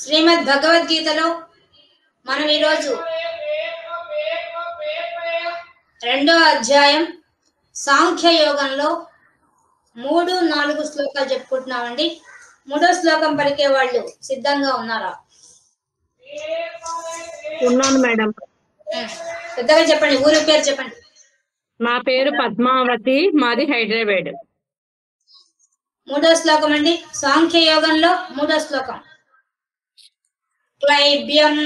శ్రీమద్ భగవద్గీతలో మనం ఈరోజు 2వ అధ్యాయం సాంఖ్య యోగంలో 3-4 శ్లోకాలు చెప్పుకుంటున్నామండి. 3వ శ్లోకం పలికే వాళ్ళు సిద్ధంగా ఉన్నారా? ఉన్నాను మేడం. పెద్దగా చెప్పండి, ఊరి పేరు చెప్పండి. నా పేరు పద్మావతి, మాది హైదరాబాద్. 3వ శ్లోకం అండి. సాంఖ్య యోగంలో 3వ శ్లోకం. క్లైబ్యం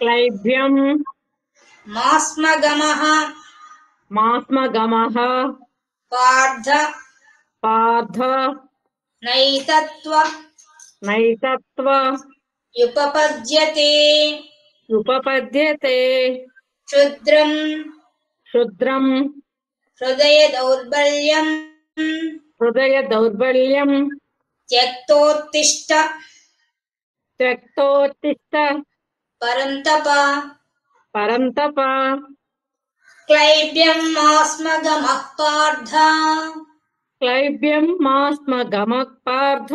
క్లైబ్యం మాస్మగమః మాస్మగమః పార్థ పార్థ నైతత్వ నైతత్వ యుపపద్యతే ఉపపద్యతే క్షుద్రం క్షుద్రం హృదయ దౌర్బల్యం హృదయ దౌర్బల్యం త్యక్తోత్తిష్ట త్యక్తోత్తిష్ట పరంతప పరంతప క్లైబ్యం మాస్మగమః పార్థ క్లైబ్యం మాస్మగమః పార్థ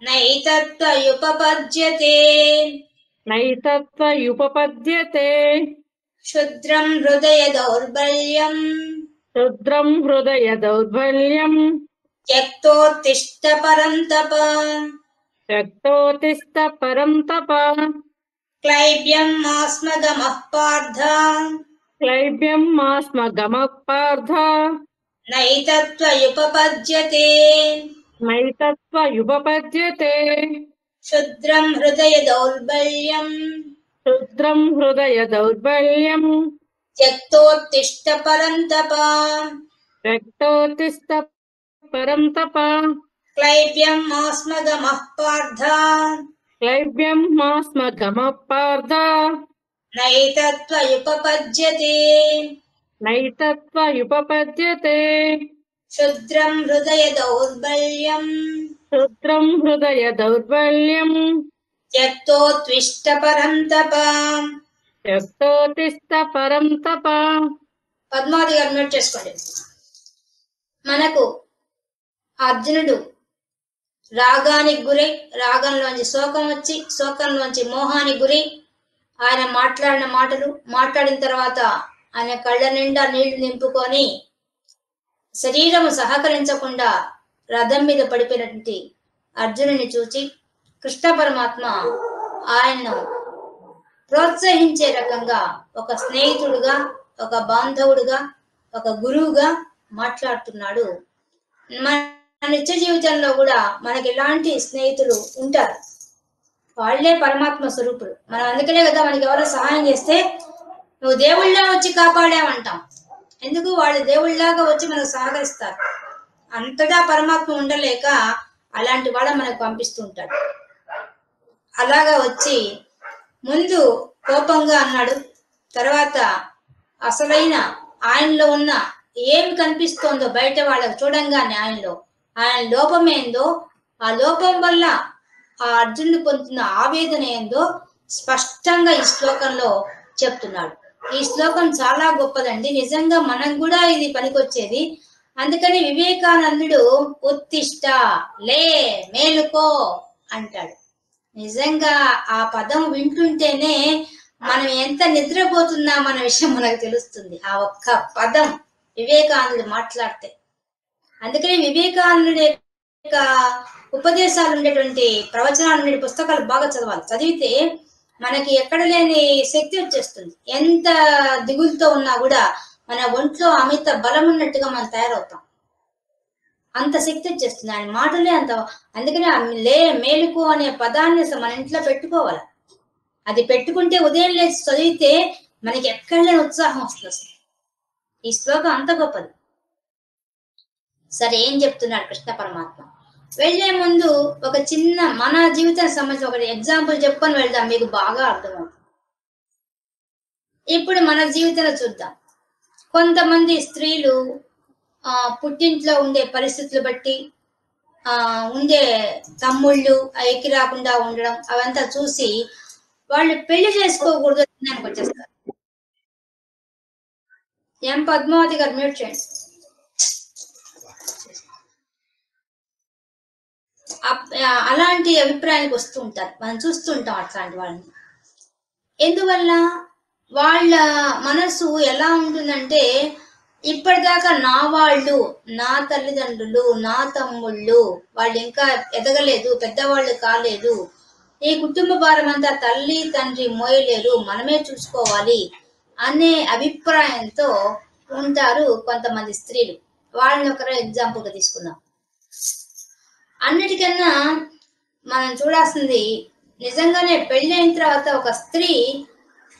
నైతత్వయుపపద్యతే నైతత్వయుపపద్యతే క్షుద్రం హృదయ దౌర్బల్యం క్షుద్రం హృదయ దౌర్బల్యం త్యక్తోత్తిష్ట పరంతప త్యక్తోత్తిష్ట పరంతప క్లైబ్యం మాస్మగమః పార్థ క్లైబ్యం మాస్మగమః పార్థ నైతత్వయుపపద్యతే నైతత్వయుపపద్యతే క్షుద్రం హృదయ దౌర్బల్యం క్షుద్రం హృదయ దౌర్బల్యం త్యక్తోత్తిష్ట పరంతప త్యక్తోత్తిష్ట పరంతప క్లైబ్యం మాస్మగమః పార్థ క్లైబ్యం మాస్మగమః పార్థ నైతత్వయుపపద్యతే నైతత్వయుపపద్యతే క్షుద్రం హృదయ దౌర్బల్యం క్షుద్రం హృదయ దౌర్బల్యం త్యక్తోత్తిష్ట పరంతప. త్యక్తోత్తిష్ట పరంతప. పద్మావతి గారు మ్యూట్ చేసుకోండి. మనకు అర్జునుడు రాగానికి గురై, రాగంలోంచి శోకం వచ్చి, శోకంలోంచి మోహానికి గురై, ఆయన మాట్లాడిన మాటలు మాట్లాడిన తర్వాత ఆయన కళ్ళ నిండా నీళ్లు నింపుకొని శరీరము సహకరించకుండా రథం మీద పడిపోయినటువంటి అర్జునుని చూచి కృష్ణ పరమాత్మ ఆయన్ను ప్రోత్సహించే రకంగా ఒక స్నేహితుడుగా, ఒక బాంధవుడుగా, ఒక గురువుగా మాట్లాడుతున్నాడు. మన నిత్య జీవితంలో కూడా మనకి ఇలాంటి స్నేహితులు ఉంటారు. వాళ్ళే పరమాత్మ స్వరూపుడు. మనం అందుకనే కదా మనకి ఎవరో సహాయం చేస్తే నువ్వు దేవుళ్ళ వచ్చి కాపాడావంటాం. ఎందుకు? వాళ్ళు దేవుళ్ళలాగా వచ్చి మనకు సహకరిస్తారు. అంతటా పరమాత్మ ఉండలేక అలాంటి వాళ్ళ మనకు పంపిస్తూ ఉంటాడు. అలాగా వచ్చి ముందు కోపంగా అన్నాడు, తర్వాత అసలైన ఆయనలో ఉన్న ఏమి కనిపిస్తోందో బయట వాళ్ళకు చూడంగానే ఆయన లోపం ఏందో, ఆ లోపం వల్ల ఆ అర్జునుడు పొందుతున్న ఆవేదన ఏందో స్పష్టంగా ఈ శ్లోకంలో చెప్తున్నాడు. ఈ శ్లోకం చాలా గొప్పదండి. నిజంగా మనం కూడా ఇది పనికొచ్చేది. అందుకని వివేకానందుడు ఉత్తిష్ట, లే, మేలుకో అంటాడు. నిజంగా ఆ పదం వింటుంటేనే మనం ఎంత నిద్రపోతున్నామన్న విషయం మనకు తెలుస్తుంది. ఆ ఒక్క పదం వివేకానందుడు మాట్లాడితే. అందుకని వివేకానందుడి యొక్క ఉపదేశాలు ఉండేటువంటి ప్రవచనాలు ఉండే పుస్తకాలు బాగా చదవాలి. చదివితే మనకి ఎక్కడ లేని శక్తి వచ్చేస్తుంది. ఎంత దిగులుతో ఉన్నా కూడా మన ఒంట్లో అమిత బలం ఉన్నట్టుగా మనం తయారవుతాం. అంత శక్తి వచ్చేస్తుంది ఆయన మాటలే అంత. అందుకని లే, మేలుకు అనే పదాన్ని మన ఇంట్లో పెట్టుకోవాలి. అది పెట్టుకుంటే ఉదయం లేచి చదివితే మనకి ఎక్కడ లేని ఉత్సాహం వస్తుంది. ఈ శ్లోకం అంత గొప్పది. సరే, ఏం చెప్తున్నాడు కృష్ణ పరమాత్మ? వెళ్లే ముందు ఒక చిన్న మన జీవితానికి సంబంధించిన ఒక ఎగ్జాంపుల్ చెప్పుకొని వెళ్దాం, మీకు బాగా అర్థమవుతుంది. ఇప్పుడు మన జీవితంలో చూద్దాం. కొంతమంది స్త్రీలు పుట్టింట్లో ఉండే పరిస్థితులు బట్టి ఉండే తమ్ముళ్ళు ఎక్కి రాకుండా ఉండడం అవంతా చూసి వాళ్ళు పెళ్లి చేసుకోకూడదు అని వచ్చేస్తారు. ఎం పద్మావతి గారు మ్యూట్ చేయండి. అలాంటి అభిప్రాయానికి వస్తూ ఉంటారు. మనం చూస్తూ ఉంటాం అట్లాంటి వాళ్ళని. ఎందువల్ల వాళ్ళ మనసు ఎలా ఉంటుందంటే, ఇప్పటిదాకా నా వాళ్ళు, నా తల్లిదండ్రులు, నా తమ్ముళ్ళు, వాళ్ళు ఇంకా ఎదగలేదు, పెద్దవాళ్ళు కాలేదు, ఈ కుటుంబ భారం అంతా తల్లి తండ్రి మోయలేరు, మనమే చూసుకోవాలి అనే అభిప్రాయంతో ఉంటారు కొంతమంది స్త్రీలు. వాళ్ళని ఒకరు ఎగ్జాంపుల్గా తీసుకుందాం. అన్నిటికన్నా మనం చూడాల్సింది, నిజంగానే పెళ్ళైన తర్వాత ఒక స్త్రీ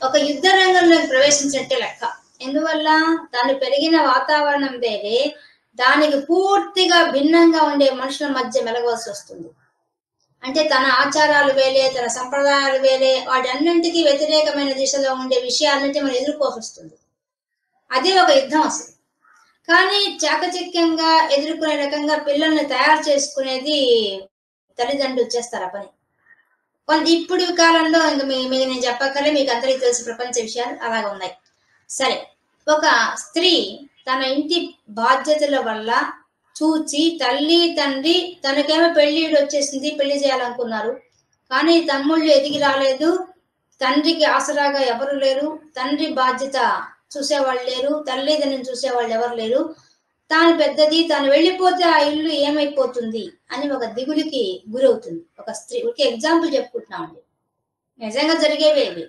ఒక యుద్ధ రంగంలోకి ప్రవేశించినట్టే లెక్క. ఎందువల్ల తను పెరిగిన వాతావరణం వేరే, దానికి పూర్తిగా భిన్నంగా ఉండే మనుషుల మధ్య మెలగవలసి వస్తుంది. అంటే తన ఆచారాలు వేరే, తన సంప్రదాయాలు వేరే, వాటి అన్నింటికీ వ్యతిరేకమైన దిశలో ఉండే విషయాలన్నిటి మనం ఎదుర్కోవాల్సి వస్తుంది. అదే ఒక యుద్ధం అసలు. కానీ చాకచక్యంగా ఎదుర్కొనే రకంగా పిల్లల్ని తయారు చేసుకునేది తల్లిదండ్రులు చేస్తారు ఆ పని. ఇప్పుడు కాలంలో ఇంకా నేను చెప్పక్కర్లే, మీకు అందరికీ తెలిసిన ప్రపంచ విషయాలు అలాగే ఉన్నాయి. సరే, ఒక స్త్రీ తన ఇంటి బాధ్యతల వల్ల చూచి తల్లి తండ్రి, తనకేమో పెళ్లిడు వచ్చేసింది, పెళ్లి చేయాలనుకున్నారు, కానీ తమ్ముళ్ళు ఎదిగి రాలేదు, తండ్రికి ఆసరాగా ఎవరు లేరు, తండ్రి బాధ్యత చూసేవాళ్ళు లేరు, తల్లిదండ్రులను చూసేవాళ్ళు ఎవరు లేరు, తాను పెద్దది, తాను వెళ్ళిపోతే ఆ ఇల్లు ఏమైపోతుంది అని ఒక దిగులుకి గురవుతుంది ఒక స్త్రీ. ఒక ఎగ్జాంపుల్ చెప్పుకుంటున్నామండి, నిజంగా జరిగేవే ఇవి.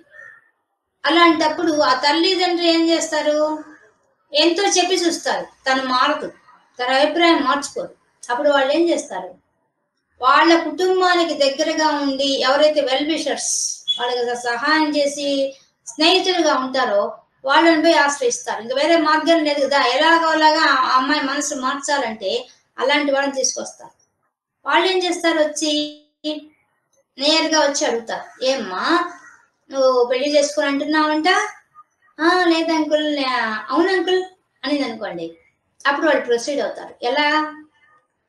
అలాంటప్పుడు ఆ తల్లిదండ్రులు ఏం చేస్తారు, ఎంతో చెప్పి చూస్తారు, తను మారదు, తన అభిప్రాయం మార్చుకోరు. అప్పుడు వాళ్ళు ఏం చేస్తారు, వాళ్ళ కుటుంబానికి దగ్గరగా ఉండి ఎవరైతే వెల్ విషర్స్, వాళ్ళకి సహాయం చేసి స్నేహితులుగా ఉంటారో వాళ్ళని పోయి ఆశ్రయిస్తారు. ఇంకా వేరే మార్గం లేదు కదా, ఎలాగోలాగా ఆ అమ్మాయి మనసు మార్చాలంటే అలాంటి వాళ్ళని తీసుకొస్తారు. వాళ్ళు ఏం చేస్తారు, వచ్చి నేరుగా వచ్చి అడుగుతారు, ఏమ్మా నువ్వు పెళ్లి చేసుకుని అంటున్నావంట? లేదు అంకుల్. అవును అంకుల్ అనేది అనుకోండి. అప్పుడు వాళ్ళు ప్రొసీడ్ అవుతారు. ఎలా,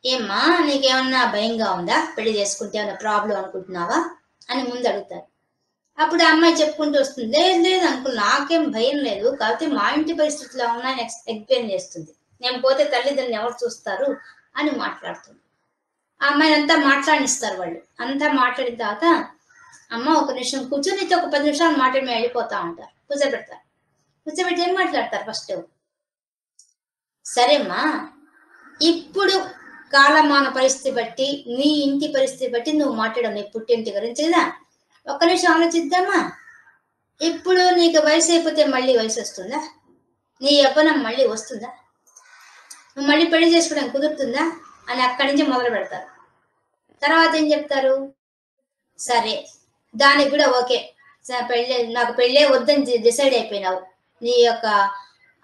ఏమ్మా నీకేమన్నా భయంగా ఉందా, పెళ్లి చేసుకుంటే ఏమన్నా ప్రాబ్లం అనుకుంటున్నావా అని ముందు అడుగుతారు. అప్పుడు ఆ అమ్మాయి చెప్పుకుంటూ వస్తుంది, లేదు లేదు అంకుల్, నాకేం భయం లేదు, కాకపోతే మా ఇంటి పరిస్థితులు ఉన్నాయని ఎక్స్ప్లెయిన్ చేస్తుంది. నేను పోతే తల్లిదండ్రులు ఎవరు చూస్తారు అని మాట్లాడుతుంది. ఆ అమ్మాయిని అంతా మాట్లాడిస్తారు. వాళ్ళు అంతా మాట్లాడిన తర్వాత, అమ్మ ఒక నిమిషం కూర్చొని, నీతో ఒక 10 నిమిషాలు మాట్లాడి మేము వెళ్ళిపోతా ఉంటారు. కూర్చోబెడతారు. కూర్చోబెట్టి ఏం మాట్లాడతారు, ఫస్ట్ సరేమ్మా ఇప్పుడు కాలమాన పరిస్థితి బట్టి, నీ ఇంటి పరిస్థితి బట్టి నువ్వు మాట్లాడవు, నీ పుట్టింటి గురించి కదా, ఒక్క నిమిషం ఆలోచిద్దామా. ఇప్పుడు నీకు వయసు అయిపోతే మళ్ళీ వయసు వస్తుందా, నీ యవ్వనం మళ్ళీ వస్తుందా, నువ్వు మళ్ళీ పెళ్లి చేసుకోవడం కుదురుతుందా అని అక్కడి నుంచి మొదలు పెడతారు. తర్వాత ఏం చెప్తారు, సరే దానికి కూడా ఓకే, నాకు పెళ్ళే వద్దని డిసైడ్ అయిపోయినావు, నీ యొక్క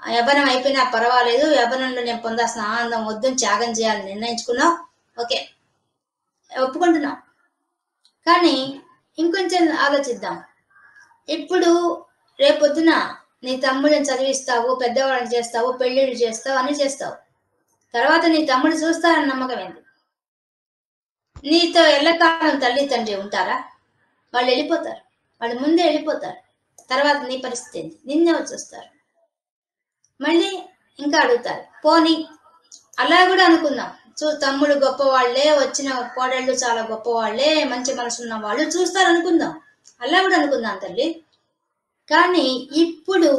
యవ్వనం అయిపోయినా పర్వాలేదు, యవ్వనంలో నేను పొందాల్సిన ఆనందం వద్దని త్యాగం చేయాలని నిర్ణయించుకున్నావు, ఓకే ఒప్పుకుంటున్నావు. కానీ ఇంకొంచెం ఆలోచిద్దాం. ఇప్పుడు రేపొద్దున నీ తమ్ముడిని చదివిస్తావు, పెద్దవాళ్ళని చేస్తావు, పెళ్ళిళ్ళు చేస్తావు, అన్ని చేస్తావు. తర్వాత నీ తమ్ముడు చూస్తారని నమ్మకం ఏంటి? నీతో ఎల్లకాలం తల్లి తండ్రి ఉంటారా? వాళ్ళు వెళ్ళిపోతారు, వాళ్ళు ముందే వెళ్ళిపోతారు. తర్వాత నీ పరిస్థితి ఏంటి? నిన్నే వచ్చి వస్తారు. మళ్ళీ ఇంకా అడుగుతారు. పోనీ అలా కూడా అనుకుందాం, తమ్ముడు గొప్పవాళ్లే, వచ్చిన కోడళ్ళు చాలా గొప్పవాళ్లే, మంచి మనసున్న వాళ్ళు చూస్తారు అనుకుందాం, అలా కూడా అనుకుందాం తల్లి. కానీ ఇప్పుడు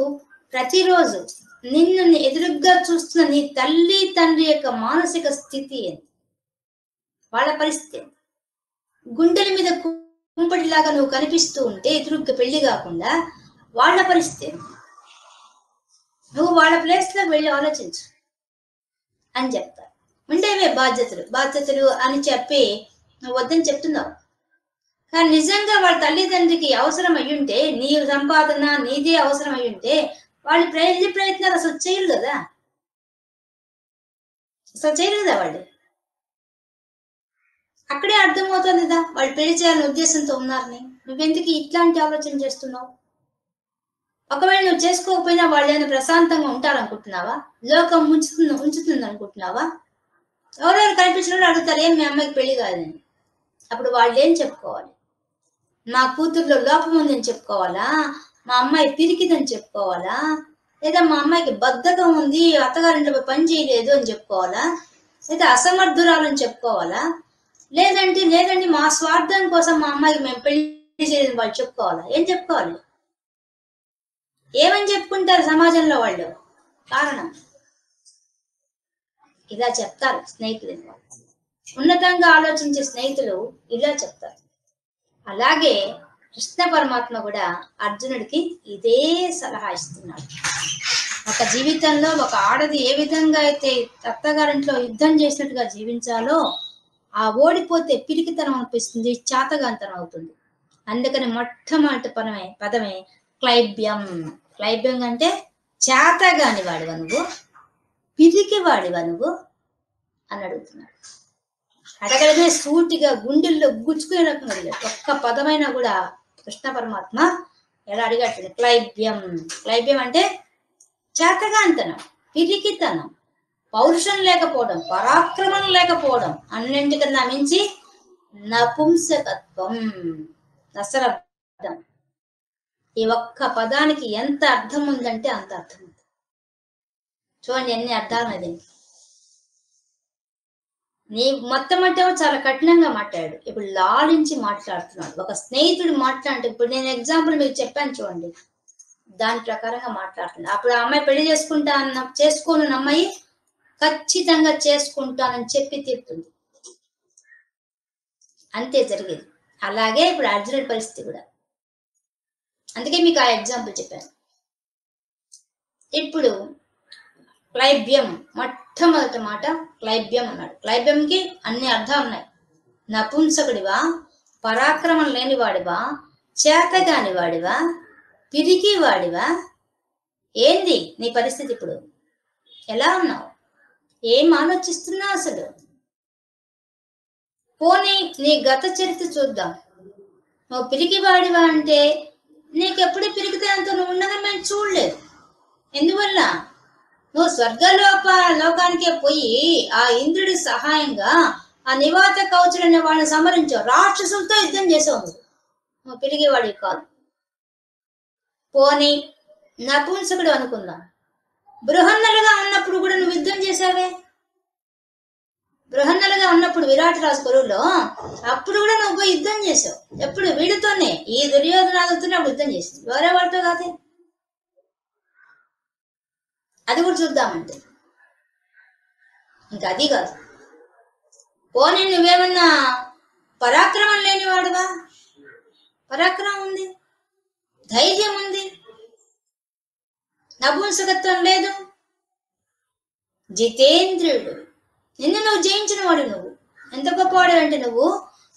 ప్రతిరోజు నిన్ను ఎదురుగ్గా చూస్తున్న నీ తల్లి తండ్రి యొక్క మానసిక స్థితి ఏంటి, వాళ్ళ పరిస్థితి ఏంటి? గుండెల మీద కుంపటిలాగా నువ్వు కనిపిస్తూ ఉంటే ఎదురుగ్గా పెళ్లి కాకుండా వాళ్ళ పరిస్థితి ఏంటి? నువ్వు వాళ్ళ ప్లేస్లోకి వెళ్ళి ఆలోచించు అని చెప్తారు. ఉండేవే బాధ్యతలు అని చెప్పి నువ్వు వద్దని చెప్తున్నావు. కానీ నిజంగా వాళ్ళ తల్లిదండ్రికి అవసరం అయ్యుంటే, నీ సంపాదన నీదే అవసరం అయ్యుంటే వాళ్ళు ప్రయత్నాలు అసలు చేయరు కదా, వాళ్ళు. అక్కడే అర్థమవుతుంది కదా వాళ్ళు పెళ్లి చేయాలనే ఉద్దేశంతో ఉన్నారని. నువ్వెందుకు ఇట్లాంటి ఆలోచన చేస్తున్నావు? ఒకవేళ నువ్వు చేసుకోకపోయినా వాళ్ళు ఏమైనా ప్రశాంతంగా ఉంటారనుకుంటున్నావా? లోకం ఉంచుతుంది అనుకుంటున్నావా? ఎవరెవరు కనిపించిన అడుగుతారు, ఏం మీ అమ్మాయికి పెళ్లి కాదని. అప్పుడు వాళ్ళు ఏం చెప్పుకోవాలి? మా కూతుర్లో లోపం ఉందని చెప్పుకోవాలా, మా అమ్మాయి పిరికిదని చెప్పుకోవాలా, లేదా మా అమ్మాయికి బద్ధకం ఉంది, అత్తగారింట్లో పని చేయలేదు అని చెప్పుకోవాలా, లేదా అసమర్థురాలని చెప్పుకోవాలా? లేదంటే లేదండి మా స్వార్థం కోసం మా అమ్మాయికి మేము పెళ్లి చేయని వాళ్ళు చెప్పుకోవాలా? ఏం చెప్పుకోవాలి? ఏమని చెప్పుకుంటారు సమాజంలో వాళ్ళు? కారణం ఇలా చెప్తారు స్నేహితులు. ఉన్నతంగా ఆలోచించే స్నేహితులు ఇలా చెప్తారు. అలాగే కృష్ణ పరమాత్మ కూడా అర్జునుడికి ఇదే సలహా ఇస్తున్నాడు. ఒక జీవితంలో ఒక ఆడది ఏ విధంగా అయితే అత్తగారింట్లో యుద్ధం చేసినట్టుగా జీవించాలో, ఆ ఓడిపోతే పిరికితనం అనిపిస్తుంది, చాతగాంతనం అవుతుంది. అందుకని మొట్టమొదటి పదమే క్లైబ్యం. క్లైబ్యం అంటే చాతగాని వాడివా నువ్వు, పిరికి వాడివా నువ్వు అని అడుగుతున్నాడు. అడగడమే సూటిగా గుండెల్లో గుచ్చుకునే రకంగా అడిగాడు. ఒక్క పదమైనా కూడా కృష్ణ పరమాత్మ ఎలా అడిగాడు? క్లైబ్యం. క్లైబ్యం అంటే చేతగాంతనం, పిరికితనం, పౌరుషం లేకపోవడం, పరాక్రమం లేకపోవడం, అన్నింటికన్నా మించి నపుంసకత్వం, నసరర్థం. ఈ ఒక్క పదానికి ఎంత అర్థం ఉందంటే అంత అర్థం ఉంది. చూడండి ఎన్ని అర్థాలు అది. నీ మొత్తం అంటే చాలా కఠినంగా మాట్లాడాడు, ఇప్పుడు లాలించి మాట్లాడుతున్నాడు. ఒక స్నేహితుడు మాట్లాడితే, ఇప్పుడు నేను ఎగ్జాంపుల్ మీకు చెప్పాను చూడండి, దాని ప్రకారంగా మాట్లాడుతున్నాడు. అప్పుడు ఆ అమ్మాయి పెళ్లి చేసుకోను అమ్మాయి ఖచ్చితంగా చేసుకుంటానని చెప్పి తీరుతుంది. అంతే జరిగేది. అలాగే ఇప్పుడు అర్జునుడి పరిస్థితి కూడా. అందుకే మీకు ఆ ఎగ్జాంపుల్ చెప్పాను. ఇప్పుడు క్లైబ్యం, మొట్టమొదటి మాట క్లైబ్యం అన్నాడు. క్లైబ్యంకి అన్ని అర్థాలు ఉన్నాయి. నపుంసకుడివా, పరాక్రమం లేనివాడివా, చేతగాని వాడివా, పిరికి వాడివా, ఏంది నీ పరిస్థితి? ఇప్పుడు ఎలా ఉన్నావు? ఏం ఆలోచిస్తున్నావు అసలు? పోనీ నీ గత చరిత్ర చూద్దాం. నువ్వు పిరికి వాడివా అంటే నీకెప్పుడు పిరికితనంతో నువ్వు ఉన్నదని మేము చూడలేదు. ఎందువల్ల? నువ్వు లోకానికే పోయి ఆ ఇంద్రుడి సహాయంగా ఆ నివాత కవచులనే వాళ్ళని సమరించావు, రాక్షసులతో యుద్ధం చేసావు. నువ్వు పిరిగివాడివి కాదు. పోనీ నపుంసకుడు అనుకుందాం, బృహన్నలుగా ఉన్నప్పుడు కూడా నువ్వు యుద్ధం చేసావే. బృహన్నలుగా ఉన్నప్పుడు విరాట్ రాజు కొలువులో అప్పుడు కూడా నువ్వు యుద్ధం చేసావు. ఎప్పుడు? వీడితోనే, ఈ దుర్యోధనాలతోనే అప్పుడు యుద్ధం చేసావు, వేరే వాళ్ళతో కాదే. అది కూడా చూద్దామంటే ఇంకా అది కాదు. పోనీ నువ్వేమన్నా పరాక్రమం లేనివాడువా? పరాక్రమం ఉంది, ధైర్యం ఉంది, నపుంసకత్వం లేదు, జితేంద్రుడు, నిన్ను నువ్వు జయించిన వాడు. నువ్వు ఎంత గొప్పవాడు అంటే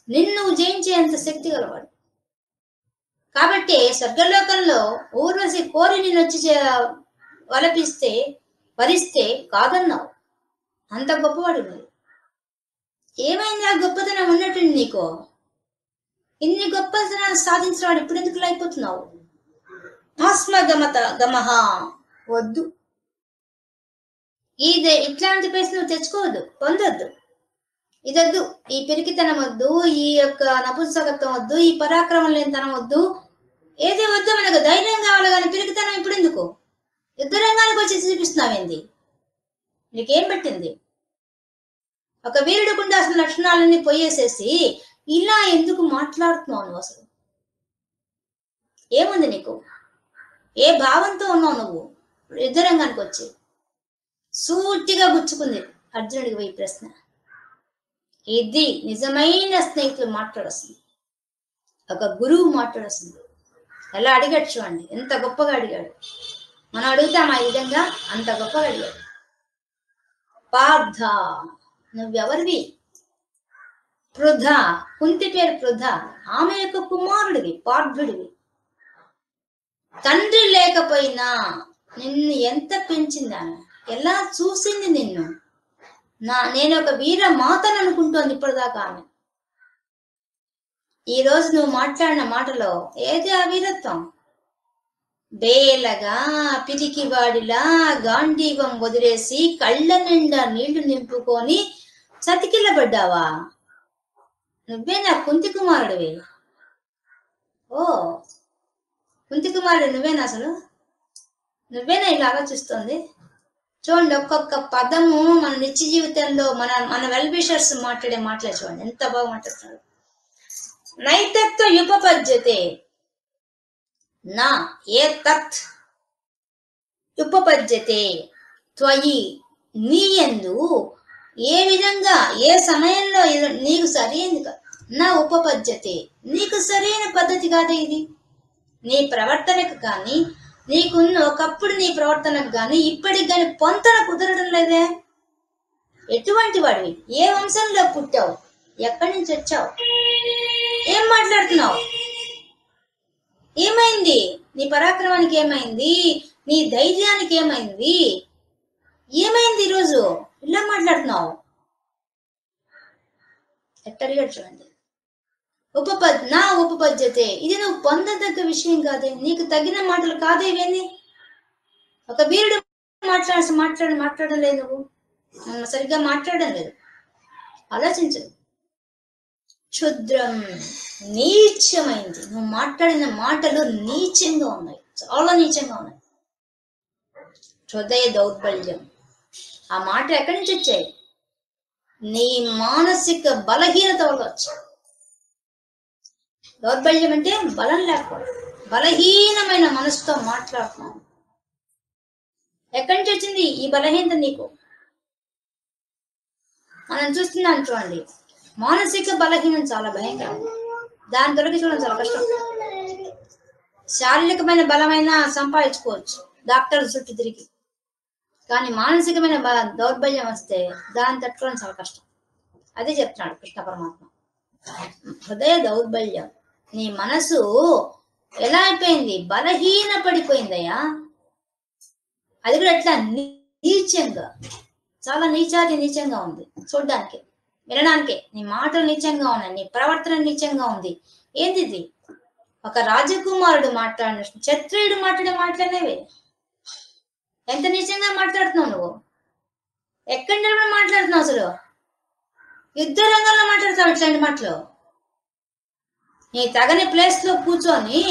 నిన్ను జయించేంత శక్తి గలవాడు. కాబట్టి స్వర్గలోకంలో ఊర్వశి కోరి నేను వచ్చి వరిస్తే కాదన్నావు. అంత గొప్పవాడు నువ్వు. ఏమైంది ఆ గొప్పతనం ఉన్నట్టు నీకు? ఇన్ని గొప్పతనాలు సాధించిన వాడు ఇప్పుడు ఎందుకు అయిపోతున్నావు? గమహ వద్దు. ఇట్లాంటి పరిస్థితి నువ్వు తెచ్చుకోవద్దు, పొందొద్దు. ఇదొద్దు. ఈ పిరికితనం వద్దు, ఈ యొక్క నపుంసకత్వం వద్దు, ఈ పరాక్రమం లేనితనం వద్దు, ఏది వద్దు. మనకు ధైర్యం కావాలి, కానీ పిరికితనం ఇప్పుడు ఎందుకు? యుద్ధ రంగానికి వచ్చి చూపిస్తున్నావేంది? నీకేం పెట్టింది? ఒక వీరుడికి ఉండాల్సిన లక్షణాలన్నీ పోయేసేసి ఇలా ఎందుకు మాట్లాడుతున్నావు నువ్వు? అసలు ఏముంది నీకు? ఏ భావంతో ఉన్నావు నువ్వు? యుద్ధ రంగానికి వచ్చి సూటిగా గుచ్చుకుంది అర్జునుడికి పోయి ప్రశ్న. ఇది నిజమైన స్నేహితులు మాట్లాడొస్తుంది, ఒక గురువు మాట్లాడొస్తుంది. ఎలా అడిగాడు చూడండి, ఎంత గొప్పగా అడిగాడు. మనం అడుగుతాం ఆ విధంగా? అంత గొప్పగా అడిగాడు. పార్థ, నువ్వెవరివి? పృథ, కుంతి పేరు పృథ, ఆమె యొక్క కుమారుడివి, పార్థుడివి. తండ్రి లేకపోయినా నిన్ను ఎంత పెంచింది ఆమె, ఎలా చూసింది నిన్ను. నేను ఒక వీర మాతను అనుకుంటోంది ఇప్పటిదాకా ఆమె. ఈ రోజు నువ్వు మాట్లాడిన మాటలో ఏది ఆ వీరత్వం? బేలగా పిరికివాడిలా గాంధీవం వదిలేసి కళ్ళ నిండా నీళ్లు నింపుకొని చతికిల్లబడ్డావా? నువ్వే నా కుంతి కుమారుడివి. ఓ కుంతి కుమారుడు నువ్వేనా? అసలు నువ్వేనా ఇలా ఆలోచిస్తోంది? చూడండి, ఒక్కొక్క పదము మన నిత్య జీవితంలో మన వెల్ విషర్స్ మాట్లాడే మాటలే చూడండి ఎంత బాగా మాట్లాడుతున్నారు. నైతత్వ ఉపపద్యతే నా ఏ తత్ ఉపపద్యతే త్వయి నీయందు ఏ విధంగా ఏ సమయంలో నీకు సరైన నా ఉపపద్యతే నీకు సరైన పద్ధతి కాదే ఇది. నీ ప్రవర్తనకు కానీ నీకున్న ఒకప్పుడు నీ ప్రవర్తనకు కానీ ఇప్పటికి కానీ పొంతన కుదరడం లేదే. ఎటువంటి వాడివి? ఏ వంశంలో పుట్టావు? ఎక్కడి నుంచి వచ్చావు? ఏం మాట్లాడుతున్నావు? ఏమైంది? నీ పరాక్రమానికి ఏమైంది? నీ ధైర్యానికి ఏమైంది? ఏమైంది ఈరోజు ఇలా మాట్లాడుతున్నావు? ఎట్టడిగాడు చూడండి. నా ఉపపద్యతే ఇది నువ్వు పొందదగ్గ విషయం కాదే, నీకు తగిన మాటలు కాదే ఇవన్నీ. ఒక వీరుడు మాట్లాడడం లేదు, నువ్వు సరిగ్గా మాట్లాడడం లేదు. ఆలోచించు. క్షుద్రం నీచమైంది, నువ్వు మాట్లాడిన మాటలు నీచంగా ఉన్నాయి, చాలా నీచంగా ఉన్నాయి. హృదయ దౌర్బల్యం, ఆ మాట ఎక్కడి నుంచి వచ్చాయి? నీ మానసిక బలహీనత వల్ల వచ్చాయి. దౌర్బల్యం అంటే బలం లేకపోవడం, బలహీనమైన మనసుతో మాట్లాడుతున్నావు. ఎక్కడి నుంచి వచ్చింది ఈ బలహీనత నీకు? మనం చూస్తున్నాం చూడండి, మానసిక బలహీనం చాలా భయంకరం, దాని తొలగి చూడడం చాలా కష్టం. శారీరకమైన బలమైన సంపాదించుకోవచ్చు డాక్టర్ చుట్టూ తిరిగి, కానీ మానసికమైన దౌర్బల్యం వస్తే దాన్ని తట్టుకోవడం చాలా కష్టం. అదే చెప్తున్నాడు కృష్ణ పరమాత్మ. హృదయ దౌర్బల్యం, నీ మనసు ఎలా అయిపోయింది? బలహీన పడిపోయిందయ్యా. అది కూడా ఎట్లా? నీచంగా, చాలా నీచంగా ఉంది చూడ్డానికి, వినడానికి. నీ మాటలు నీచంగా ఉన్నాయి, నీ ప్రవర్తన నీచంగా ఉంది. ఏంది ఇది? ఒక రాజకుమారుడు మాట్లాడిన, క్షత్రియుడు మాట్లాడేవే. ఎంత నీచంగా మాట్లాడుతున్నావు నువ్వు? ఎక్కడి నిలబడి మాట్లాడుతున్నావు? అసలు యుద్ధ రంగంలో మాట్లాడతావు ఇట్లాంటి మాటలు. నీ తగని ప్లేస్ లో కూర్చొని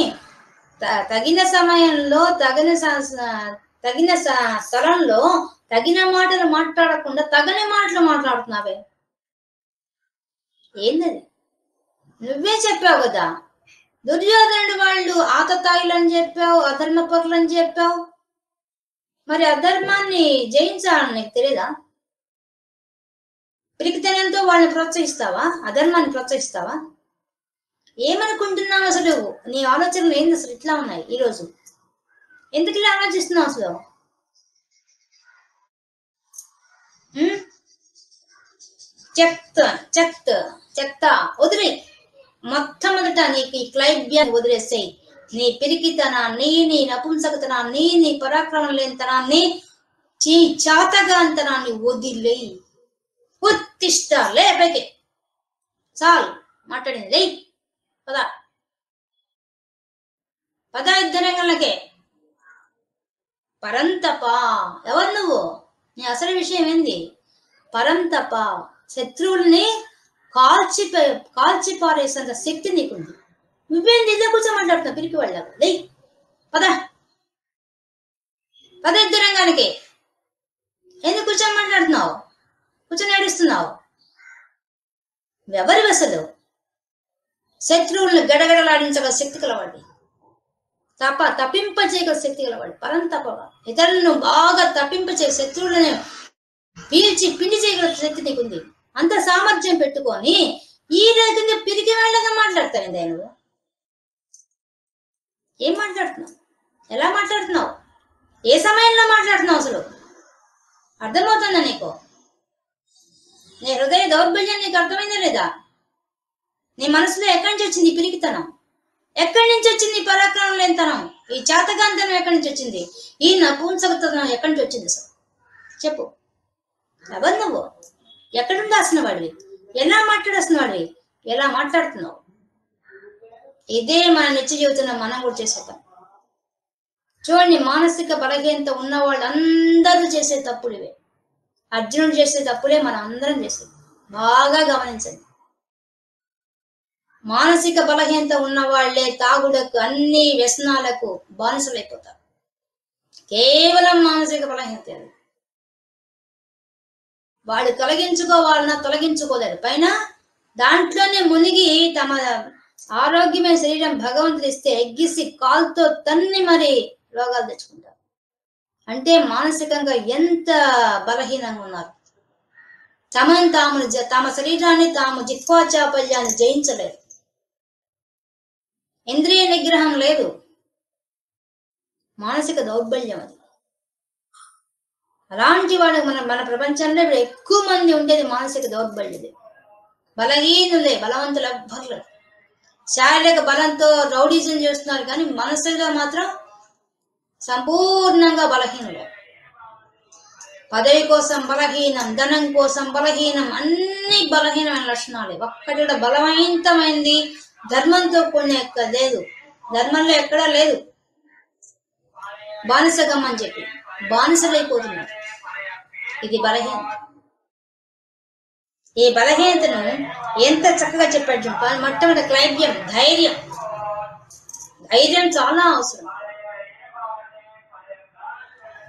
తగిన సమయంలో తగిన స్థలంలో తగిన మాటలు మాట్లాడకుండా తగని మాటలు మాట్లాడుతున్నావే. ఏందది? నువ్వే చెప్పావు కదా, దుర్యోధనుడు వాళ్ళు ఆతతాయిలని చెప్పావు, అధర్మపరులని చెప్పావు. మరి అధర్మాన్ని జయించాలని నీకు తెలియదా? పిరికితనంతో వాళ్ళని ప్రోత్సహిస్తావా? అధర్మాన్ని ప్రోత్సహిస్తావా? ఏమనుకుంటున్నావు అసలు? నీ ఆలోచనలు ఏంది అసలు ఇట్లా ఉన్నాయి ఈరోజు? ఎందుకు ఇలా ఆలోచిస్తున్నావు అసలు? చెత్త వదిలే. మొట్టమొదట నీకు ఈ క్లైబ్యాన్ని వదిలేసాయి. నీ పిరికితనాన్ని, నీ నపుంసకతనాన్ని, నీ పరాక్రమం లేనితనాన్ని, చాతగాంతనాన్ని వదిలేయి. ఉత్తిష్ట, లే పైకి. చాలు మాట్లాడింది, లే పద యుద్ధ రంగంలోకే. పరంతప, ఎవరు నువ్వు? నీ అసలు విషయం ఏంది? పరంతప, శత్రువుల్ని కాల్చి పారేసేంత శక్తి నీకుంది. నువ్వేంది ఇలా కూర్చో మాట్లాడుతున్నావు పిరికి వాళ్ళగా? లే పద యుద్ధ రంగానికి. ఎందుకు కూర్చొని మాట్లాడుతున్నావు? కూర్చొని ఏడుస్తున్నావు? ఎవరి అసలు? శత్రువులను గడగడలాడించగల శక్తి కలవాడి, తప్పింపచేయగల శక్తి కలవాడి, పరంతపగా ఇతరులను బాగా తప్పింపచే, శత్రువులను పీల్చి పిండి చేయగల శక్తి నీకుంది. అంత సామర్థ్యం పెట్టుకొని ఈ రకంగా పిరికి వాళ్ళగా మాట్లాడతావు. నువ్వు ఏం మాట్లాడుతున్నావు? ఎలా మాట్లాడుతున్నావు? ఏ సమయంలో మాట్లాడుతున్నావు? అసలు అర్థమవుతుందా నీకు? నీ హృదయ దౌర్బల్యం నీకు అర్థమైందా లేదా? నీ మనసులో ఎక్కడి నుంచి వచ్చింది పిరికితనం? ఎక్కడి నుంచి వచ్చింది పరాక్రమం లేనితనం? ఈ చాతగాంతనం ఎక్కడి నుంచి వచ్చింది? ఈ నపుంసకతనం ఎక్కడి నుంచి వచ్చింది? అసలు చెప్పు. ఎవరు నువ్వు? ఎక్కడుండాల్సిన వాడివి? ఎలా మాట్లాడాల్సిన వాడివి? ఎలా మాట్లాడుతున్నావు? ఇదే మన నిత్య జీవితంలో మనం కూడా చేసే పని. చూడండి, మానసిక బలహీనత ఉన్న వాళ్ళందరూ చేసే తప్పులు ఇవే. అర్జునుడు చేసే తప్పులే మనం అందరం చేసేది. బాగా గమనించండి. మానసిక బలహీనత ఉన్న వాళ్లే తాగుడకు, అన్ని వ్యసనాలకు బానిసలైపోతారు. కేవలం మానసిక బలహీనత. వాడు తొలగించుకోవాలన్నా తొలగించుకోలేరు. పైన దాంట్లోనే మునిగి తమ ఆరోగ్యమైన శరీరం భగవంతుడు ఇస్తే ఎగ్గిసి కాలుతో తన్ని మరి రోగాలు తెచ్చుకుంటారు. అంటే మానసికంగా ఎంత బలహీనంగా ఉన్నారు. తమ శరీరాన్ని తాము జిహ్వా చాపల్యాన్ని జయించలేరు. ఇంద్రియ నిగ్రహం లేదు, మానసిక దౌర్బల్యం అది. అలాంటి వాడు మన ప్రపంచంలో ఇప్పుడు ఎక్కువ మంది ఉండేది మానసిక దౌర్బల్యది. బలహీనులే, బలవంతులు ఎవ్వరు. శారీరక బలంతో రౌడీజం చేస్తున్నారు, కానీ మనసులో మాత్రం సంపూర్ణంగా బలహీనులే. పదవి కోసం బలహీనం, ధనం కోసం బలహీనం, అన్ని బలహీనమైన లక్షణాలే. ఒక్కటి కూడా బలవంతమైంది ధర్మంతో కొన్ని లేదు, ధర్మంలో ఎక్కడా లేదు. బానిసగం అని చెప్పి బానిసలైపోతున్నారు. ఇది బలహీనత. ఈ బలహీనతను ఎంత చక్కగా చెప్పాడు. మొట్టమొదటి క్లైబ్యం, ధైర్యం. ధైర్యం చాలా అవసరం.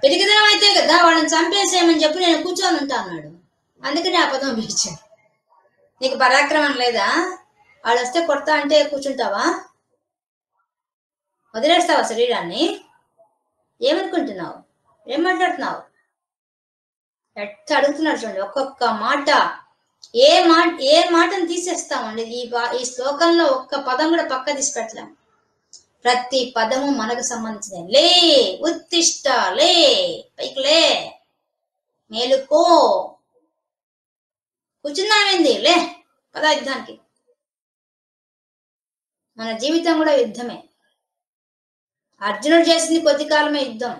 పెరిగిదనం అయితే కదా వాళ్ళని చంపేసేయమని చెప్పి నేను కూర్చొని ఉంటా అన్నాడు. అందుకని ఆ పదం పిలిచాను. నీకు పరాక్రమం లేదా? వాళ్ళు వస్తే కొడతా అంటే కూర్చుంటావా? వదిలేస్తావా శరీరాన్ని? ఏమనుకుంటున్నావు? ఏం మాట్లాడుతున్నావు? ఎట్ట అడుగుతున్నాడు చూడండి. ఒక్కొక్క మాట, ఏ మాటను తీసేస్తామండి. ఈ శ్లోకంలో ఒక్క పదం కూడా పక్క తీసి పెట్టలేం. ప్రతి పదము మనకు సంబంధించిన. లే, ఉత్తిష్ట, లే, పైకి లే, మేలుకో, కూర్చున్నామేంది, లే, పద యుద్ధానికి. మన జీవితం కూడా యుద్ధమే. అర్జునుడు చేసింది కొద్ది కాలమే యుద్ధం.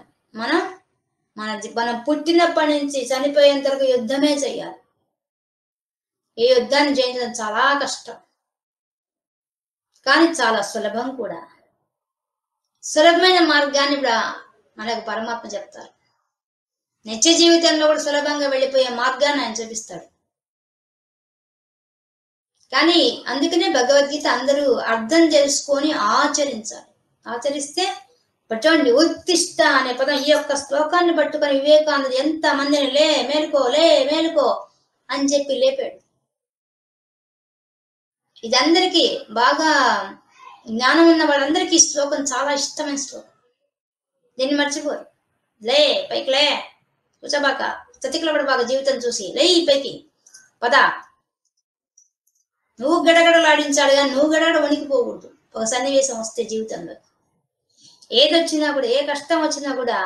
మనం పుట్టినప్పటి నుంచి చనిపోయేంత వరకు యుద్ధమే చెయ్యాలి. ఈ యుద్ధాన్ని జయించడం చాలా కష్టం, కానీ చాలా సులభం కూడా. సులభమైన మార్గాన్ని కూడా మనకు పరమాత్మ చెప్తారు. నిత్య జీవితంలో కూడా సులభంగా వెళ్ళిపోయే మార్గాన్ని ఆయన చూపిస్తాడు. కానీ అందుకనే భగవద్గీత అందరూ అర్థం చేసుకొని ఆచరించాలి. ఆచరిస్తే పట్టండి. ఉత్తిష్ట అనే పదం, ఈ యొక్క శ్లోకాన్ని పట్టుకొని వివేకానంద ఎంత మందిని లే, మేలుకో, లే, మేలుకో అని చెప్పి లేపాడు. ఇది అందరికీ బాగా జ్ఞానం ఉన్న వాళ్ళందరికీ ఈ శ్లోకం చాలా ఇష్టమైన శ్లోకం. దీన్ని మర్చిపోరు. లే, పైకి లే, కూర్చోబాక, స్థితిలో బాగా జీవితం చూసి లే, పైకి పద. నువ్వు గడగడలాడించాడు, కానీ నువ్వు గడగడ వణికిపోకూడదు. ఒక సన్నివేశం వస్తే జీవితంలో ఏదొచ్చినా కూడా, ఏ కష్టం వచ్చినా కూడా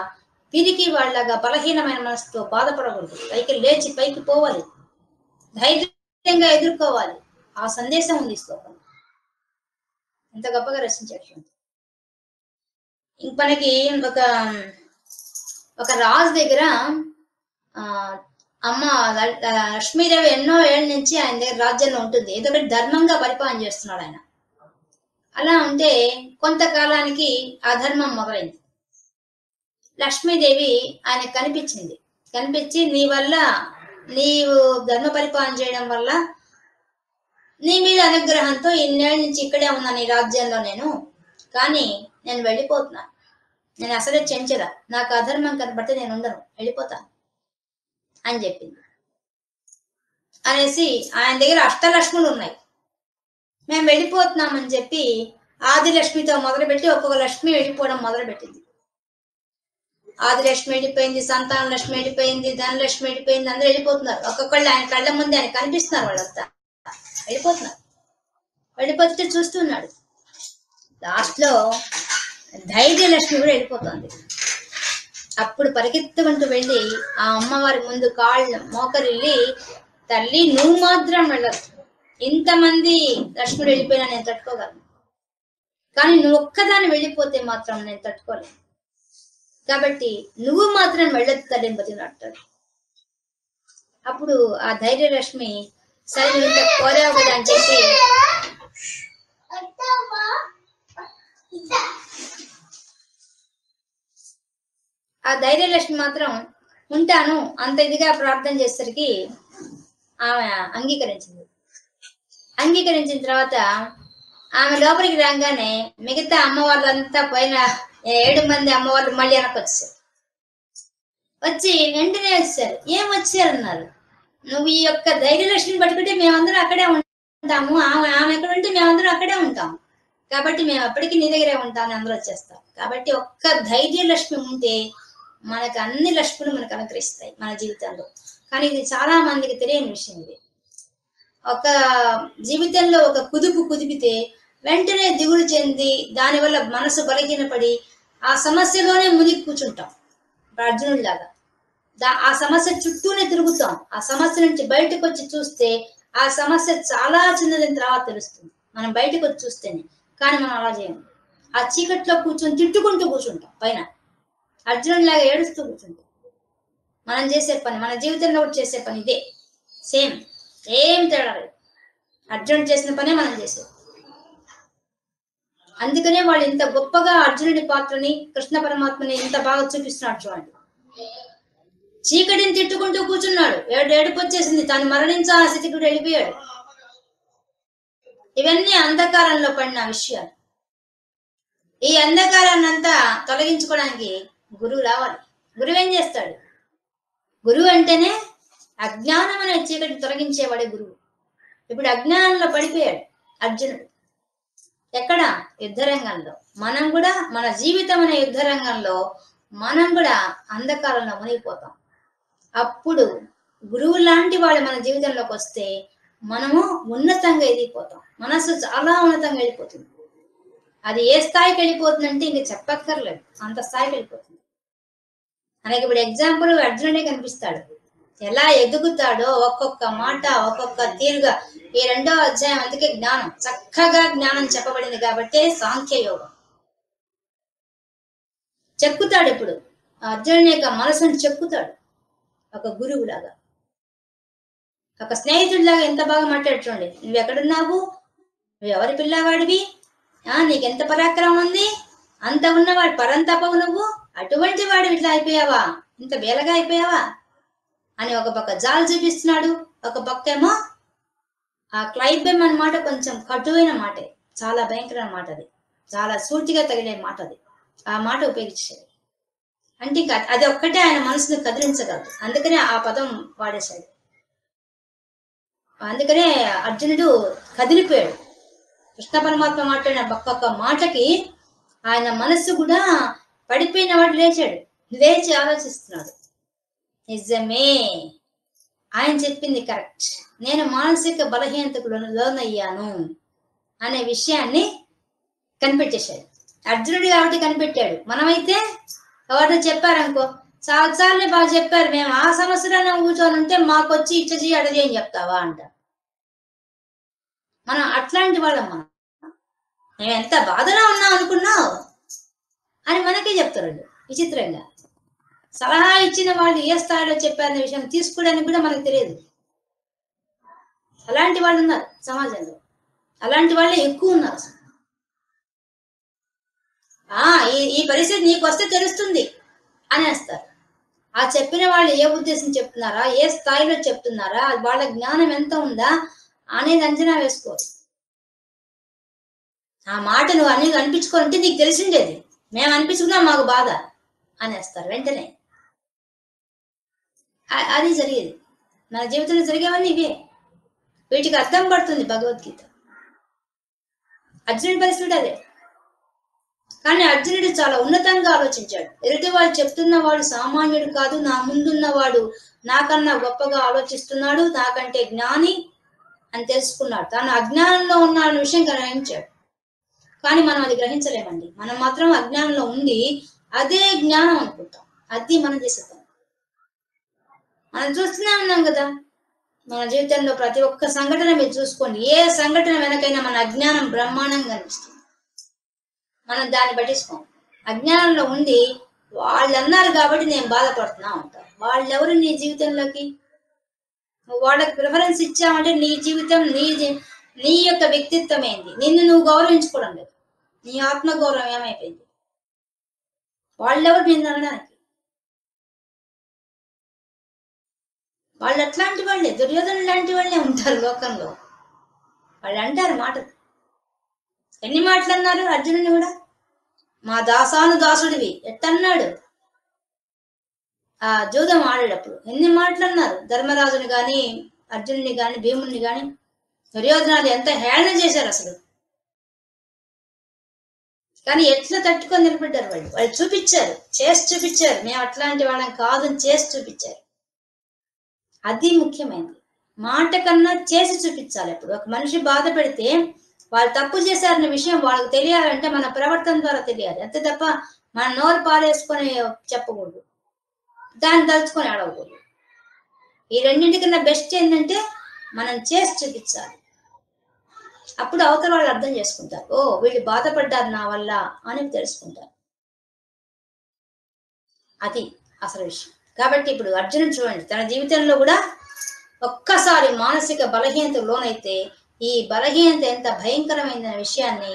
పిరికి వాళ్ళగా బలహీనమైన మనసుతో బాధపడకూడదు. పైకి లేచి పైకి పోవాలి, ధైర్యంగా ఎదుర్కోవాలి. ఆ సందేశం ఉంది ఈ శ్లోకం. ఎంత గొప్పగా రచించాడు. మనకి ఒక రాజు దగ్గర అమ్మ లక్ష్మీదేవి ఎన్నో ఏళ్ళ నుంచి ఆయన దగ్గర రాజ్యంలో ఉంటుంది. ఏదో ఒకటి ధర్మంగా పరిపాలన చేస్తున్నాడు ఆయన. అలా ఉంటే కొంతకాలానికి అధర్మం మొదలైంది. లక్ష్మీదేవి ఆయన కనిపించి నీవు ధర్మ పరిపాలన చేయడం వల్ల నీ మీద అనుగ్రహంతో ఇన్నేళ్ళ నుంచి ఇక్కడే ఉన్నా నీ రాజ్యంలో కానీ నేను వెళ్ళిపోతున్నాను. నేను అసలే చెంచల, నాకు అధర్మం కనబడితే నేను ఉండను, వెళ్ళిపోతాను అని చెప్పింది. అనేసి ఆయన దగ్గర అష్టలక్ష్ములు ఉన్నాయి. మేము వెళ్ళిపోతున్నామని చెప్పి ఆదిలక్ష్మితో మొదలుపెట్టి ఒక్కొక్క లక్ష్మి వెళ్ళిపోవడం మొదలుపెట్టింది. ఆదిలక్ష్మి వెళ్ళిపోయింది, సంతాన లక్ష్మి వెళ్ళిపోయింది, ధనలక్ష్మి వెళ్ళిపోయింది. అందరూ వెళ్ళిపోతున్నారు. ఒక్కొక్కళ్ళు ఆయన కళ్ళ ముందే ఆయన కనిపిస్తున్నారు. వాళ్ళంతా వెళ్ళిపోతే చూస్తున్నాడు. లాస్ట్ లో ధైర్యలక్ష్మి కూడా వెళ్ళిపోతుంది. అప్పుడు పరిగెత్తుకుంటూ వెళ్ళి ఆ అమ్మవారి ముందు కాళ్ళు మోకరిల్లి, తల్లి నువ్వు మాత్రం వెళ్ళదు, ఇంతమంది లక్ష్ముడు వెళ్ళిపోయినా నేను తట్టుకోగలను, కానీ నువ్వు ఒక్కదాన్ని వెళ్ళిపోతే మాత్రం నేను తట్టుకోలేను, కాబట్టి నువ్వు మాత్రం వెళ్ళదు తల్లి బతికినట్టాడు. అప్పుడు ఆ ధైర్యలక్ష్మి సరే నువ్వు ఇంత కోరావు కదా అని చెప్పి ఆ ధైర్యలక్ష్మి మాత్రం ఉంటాను అంత ఇదిగా ప్రార్థన చేసేసరికి ఆమె అంగీకరించిన తర్వాత ఆమె లోపలికి రాగానే మిగతా అమ్మవాళ్ళంతా పైన 7 మంది అమ్మవాళ్ళు మళ్ళీ వెనక్కి వచ్చారు. వచ్చి వెంటనే వచ్చారు. ఏం వచ్చారన్నారు. నువ్వు ఈ యొక్క ధైర్యలక్ష్మిని పట్టుకుంటే మేమందరం అక్కడే ఉంటాము, ఆమె ఎక్కడ ఉంటే మేమందరం అక్కడే ఉంటాం, కాబట్టి మేము అప్పటికి నీ దగ్గరే ఉంటామని అందరూ వచ్చేస్తాం. కాబట్టి ఒక్క ధైర్యలక్ష్మి ఉంటే మనకు అన్ని లక్ష్ములు మనకు అనుగ్రహిస్తాయి మన జీవితంలో. కానీ ఇది చాలా మందికి తెలియని విషయం. ఇది ఒక జీవితంలో ఒక కుదిపితే వెంటనే దిగులు చెంది దానివల్ల మనసు బలహీనపడి ఆ సమస్యలోనే మునిగి కూర్చుంటాం. అర్జునుడిలాగా ఆ సమస్య చుట్టూనే తిరుగుతాం. ఆ సమస్య నుంచి బయటకు వచ్చి చూస్తే ఆ సమస్య చాలా చిన్నదని తర్వాత తెలుస్తుంది, మనం బయటకు వచ్చి చూస్తేనే. కానీ మనం అలా చేయము. ఆ చీకట్లో కూర్చొని తిట్టుకుంటూ కూర్చుంటాం, పైన అర్జునుడిలాగా ఏడుస్తూ కూర్చుంటాం. మనం చేసే పని, మన జీవితంలో చేసే పని ఇదే, సేమ్, ఏం తేడా లేదు. అర్జునుడు చేసిన పనే మనం చేసేది. అందుకనే వాళ్ళు ఇంత గొప్పగా అర్జునుడి పాత్రని, కృష్ణ పరమాత్మని ఇంత బాగా చూపిస్తున్నాడు చూడండి. చీకటిని తిట్టుకుంటూ కూర్చున్నాడు, ఏడుపు వచ్చేసింది, తాను మరణించాల్సిన స్థితికి కూడా వెళ్ళిపోయాడు. ఇవన్నీ అంధకారంలో పడిన విషయాలు. ఈ అంధకారాన్ని అంతా తొలగించుకోవడానికి గురువు రావాలి. గురువు ఏం చేస్తాడు? గురువు అంటేనే అజ్ఞానం అనే చీకటి తొలగించేవాడే గురువు. ఇప్పుడు అజ్ఞానంలో పడిపోయాడు అర్జునుడు. ఎక్కడ? యుద్ధరంగంలో. మనం కూడా మన జీవితం అనే యుద్ధరంగంలో మనం కూడా అంధకారంలో మునిగిపోతాం. అప్పుడు గురువు లాంటి వాళ్ళు మన జీవితంలోకి వస్తే మనము ఉన్నతంగా ఎదిగిపోతాం. మనసు చాలా ఉన్నతంగా వెళ్ళిపోతుంది. అది ఏ స్థాయికి వెళ్ళిపోతుందంటే ఇంక చెప్పక్కర్లేదు, అంత స్థాయికి వెళ్ళిపోతుంది. మనకి ఇప్పుడు ఎగ్జాంపుల్ అర్జునుడే కనిపిస్తాడు. ఎలా ఎదుగుతాడో ఒక్కొక్క మాట, ఒక్కొక్క తీరుగా. ఈ 2వ అధ్యాయం అందుకే జ్ఞానం, చక్కగా జ్ఞానం చెప్పబడింది కాబట్టి సాంఖ్యయోగం. చెక్కుతాడు ఇప్పుడు అర్జునుని యొక్క మనసును చెక్కుతాడు. ఒక గురువులాగా, ఒక స్నేహితుడిలాగా ఎంత బాగా మాట్లాడు చూడండి. నువ్వెక్కడున్నావు, నువ్వు ఎవరి పిల్లవాడివి, నీకెంత పరాక్రమం ఉంది, అంత ఉన్నవాడు పరంతపవు నువ్వు, అటువంటి వాడు ఇట్లా అయిపోయావా, ఇంత బేలగా అయిపోయావా అని ఒక పక్క జాలు చూపిస్తున్నాడు. ఒక పక్క ఏమో ఆ క్లైబ్యం అన్నమాట కొంచెం కటువైన మాటే, చాలా భయంకరమైన మాట, అది చాలా సూటిగా తగిలే మాట. అది ఆ మాట ఉపయోగించాడు అంటే ఇంకా అది ఒక్కటే ఆయన మనసును కదిలించగలదు. అందుకనే ఆ పదం వాడేశాడు. అందుకనే అర్జునుడు కదిలిపోయాడు. కృష్ణ పరమాత్మ మాట్లాడిన ఒక్కొక్క మాటకి ఆయన మనస్సు కూడా పడిపోయిన వాడు లేచాడు, లేచి ఆలోచిస్తున్నాడు. నిజమే, ఆయన చెప్పింది కరెక్ట్, నేను మానసిక బలహీనతకు లోనయ్యాను అనే విషయాన్ని కనిపెట్టేశాడు. అర్జునుడు కాబట్టి కనిపెట్టాడు. మనమైతే ఎవరితో చెప్పారనుకో, చాలాసార్లు బాగా చెప్పారు, మేము ఆ సమస్యలోనే కూర్చొని ఉంటే మాకు వచ్చి ఇచ్చజీ అడది అని చెప్తావా అంట. మనం అట్లాంటి వాళ్ళం. మేము ఎంత బాధలో ఉన్నాం అనుకున్నావు అని మనకే చెప్తారు విచిత్రంగా. సలహా ఇచ్చిన వాళ్ళు ఏ స్థాయిలో చెప్పారనే విషయం తీసుకోవడానికి కూడా మనకు తెలియదు. అలాంటి వాళ్ళు ఉన్నారు సమాజంలో, అలాంటి వాళ్ళే ఎక్కువ ఉన్నారు. ఈ పరిస్థితి నీకు వస్తే తెలుస్తుంది అనేస్తారు. ఆ చెప్పిన వాళ్ళు ఏ ఉద్దేశం చెప్తున్నారా, ఏ స్థాయిలో చెప్తున్నారా, వాళ్ళ జ్ఞానం ఎంత ఉందా అనేది అంచనా వేసుకోవచ్చు. ఆ మాట నువ్వు అన్ని అనిపించుకోవాలంటే నీకు తెలిసిండేది, మేము అనిపించుకున్నా మాకు బాధ అనేస్తారు వెంటనే. అది జరిగేది మన జీవితంలో జరిగేవన్నీ ఇవే. వీటికి అర్థం పడుతుంది భగవద్గీత. అర్జునుడి పరిస్థితి అదే. కానీ అర్జునుడు చాలా ఉన్నతంగా ఆలోచించాడు. ఎదుటి వాడు చెప్తున్న వాడు సామాన్యుడు కాదు, నా ముందున్నవాడు నాకన్నా గొప్పగా ఆలోచిస్తున్నాడు, నాకంటే జ్ఞాని అని తెలుసుకున్నాడు. తాను అజ్ఞానంలో ఉన్న విషయం గ్రహించాడు. కానీ మనం అది గ్రహించలేమండి. మనం మాత్రం అజ్ఞానంలో ఉండి అదే జ్ఞానం అనుకుంటాం. అది మనం చేసేద్దాం. మనం చూస్తూనే ఉన్నాం కదా మన జీవితంలో ప్రతి ఒక్క సంఘటన మీరు చూసుకోండి. ఏ సంఘటన వెనకైనా మన అజ్ఞానం బ్రహ్మాండంగా కనిపిస్తుంది. మనం దాన్ని పట్టించుకోం. అజ్ఞానంలో ఉండి వాళ్ళు అన్నారు కాబట్టి నేను బాధపడుతున్నా ఉంటాను. వాళ్ళెవరు నీ జీవితంలోకి? వాళ్ళకి ప్రిఫరెన్స్ ఇచ్చామంటే నీ జీవితం, నీ యొక్క వ్యక్తిత్వం ఏంది? నిన్ను నువ్వు గౌరవించుకోవడం లేదు. నీ ఆత్మగౌరవం ఏమైపోయింది? వాళ్ళెవరు నిన్ను అనడానికి? వాళ్ళు అట్లాంటి వాళ్ళే, దుర్యోధను లాంటి వాళ్ళే ఉంటారు లోకంలో. వాళ్ళు అంటారు మాటలు. ఎన్ని మాటలు అన్నారు అర్జునుని కూడా? మా దాసాను దాసుడివి ఎట్టన్నాడు. ఆ జూదం ఆడేటప్పుడు ఎన్ని మాటలు అన్నారు. ధర్మరాజుని గాని, అర్జునుని గాని, భీముని గాని, దుర్యోధనాలు ఎంత హేళన చేశారు అసలు. కానీ ఎట్లా తట్టుకొని నిలబడ్డారు వాళ్ళు. వాళ్ళు చూపించారు, చేసి చూపించారు. మేము అట్లాంటి వాళ్ళని కాదని చేసి చూపించారు. అది ముఖ్యమైనది. మాట కన్నా చేసి చూపించాలి. ఇప్పుడు ఒక మనిషి బాధ పెడితే వాళ్ళు తప్పు చేశారన్న విషయం వాళ్ళకి తెలియాలంటే మన ప్రవర్తన ద్వారా తెలియాలి. అంతే తప్ప మన నోరు పారేసుకొని చెప్పకూడదు, దాన్ని తలుచుకొని అడగకూడదు. ఈ రెండింటికన్నా బెస్ట్ ఏంటంటే మనం చేసి చూపించాలి. అప్పుడు అవతల వాళ్ళు అర్థం చేసుకుంటారు. ఓ వీళ్ళు బాధపడ్డారు నా వల్ల అని తెలుసుకుంటారు. అది అసలు విషయం. కాబట్టి ఇప్పుడు అర్జునుడు చూడండి, తన జీవితంలో కూడా ఒక్కసారి మానసిక బలహీనత లోనైతే ఈ బలహీనత ఎంత భయంకరమైన విషయాన్ని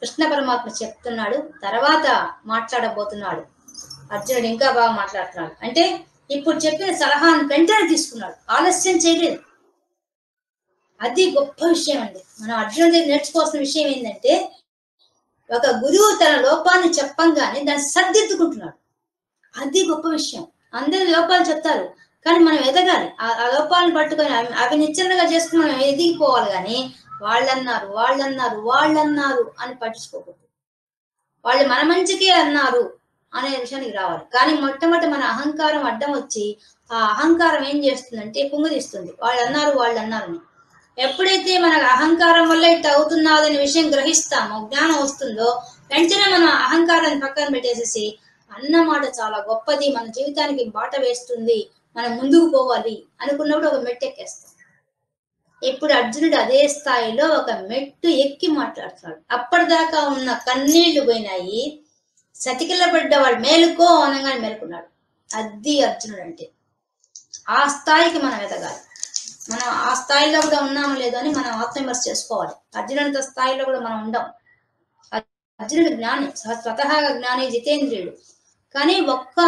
కృష్ణ పరమాత్మ చెప్తున్నాడు. తర్వాత మాట్లాడబోతున్నాడు. అర్జునుడు ఇంకా బాగా మాట్లాడుతున్నాడు. అంటే ఇప్పుడు చెప్పిన సలహాను వెంటనే తీసుకున్నాడు, ఆలస్యం చేయలేదు. అది గొప్ప విషయం అండి. మనం అర్జునుడి దగ్గర నేర్చుకోవాల్సిన విషయం ఏంటంటే, ఒక గురువు తన లోపాన్ని చెప్పంగానే దాన్ని సర్దిద్దుకుంటున్నాడు. అది గొప్ప విషయం. అందరి లోపాలు చెప్తారు, కానీ మనం ఎదగాలి. ఆ లోపాలను పట్టుకొని అవి నిశ్చలంగా చేసుకుని మనం ఎదిగిపోవాలి. కానీ వాళ్ళన్నారు వాళ్ళన్నారు వాళ్ళన్నారు అని పట్టించుకోకూడదు. వాళ్ళు మన మంచికే అన్నారు అనే విషయానికి రావాలి. కానీ మొట్టమొదటి మన అహంకారం అడ్డం వచ్చి ఆ అహంకారం ఏం చేస్తుందంటే కుంగదీస్తుంది. వాళ్ళు అన్నారు. ఎప్పుడైతే మన అహంకారం వల్ల ఇట్లా అవుతున్నదనే విషయం గ్రహిస్తామో, జ్ఞానం వస్తుందో, వెంటనే మనం అహంకారాన్ని పక్కన పెట్టేసేసి అన్నమాట చాలా గొప్పది, మన జీవితానికి బాట వేస్తుంది, మనం ముందుకు పోవాలి అనుకున్నప్పుడు ఒక మెట్టు ఎక్కేస్తాం. ఇప్పుడు అర్జునుడు అదే స్థాయిలో ఒక మెట్టు ఎక్కి మాట్లాడుతున్నాడు. అప్పటిదాకా ఉన్న కన్నీళ్లు పోయినాయి. సతికిలబడ్డ వాడు మేలుకో అనగానే మేలుకున్నాడు. అది అర్జునుడు అంటే. ఆ స్థాయికి మనం ఎదగాలి. మనం ఆ స్థాయిలో కూడా ఉన్నామో లేదో అని మనం ఆత్మవిమర్శ చేసుకోవాలి. అర్జునుడి స్థాయిలో కూడా మనం ఉండం. అర్జునుడు జ్ఞాని, స్వతహాగా జ్ఞాని, జితేంద్రియుడు. కానీ ఒక్క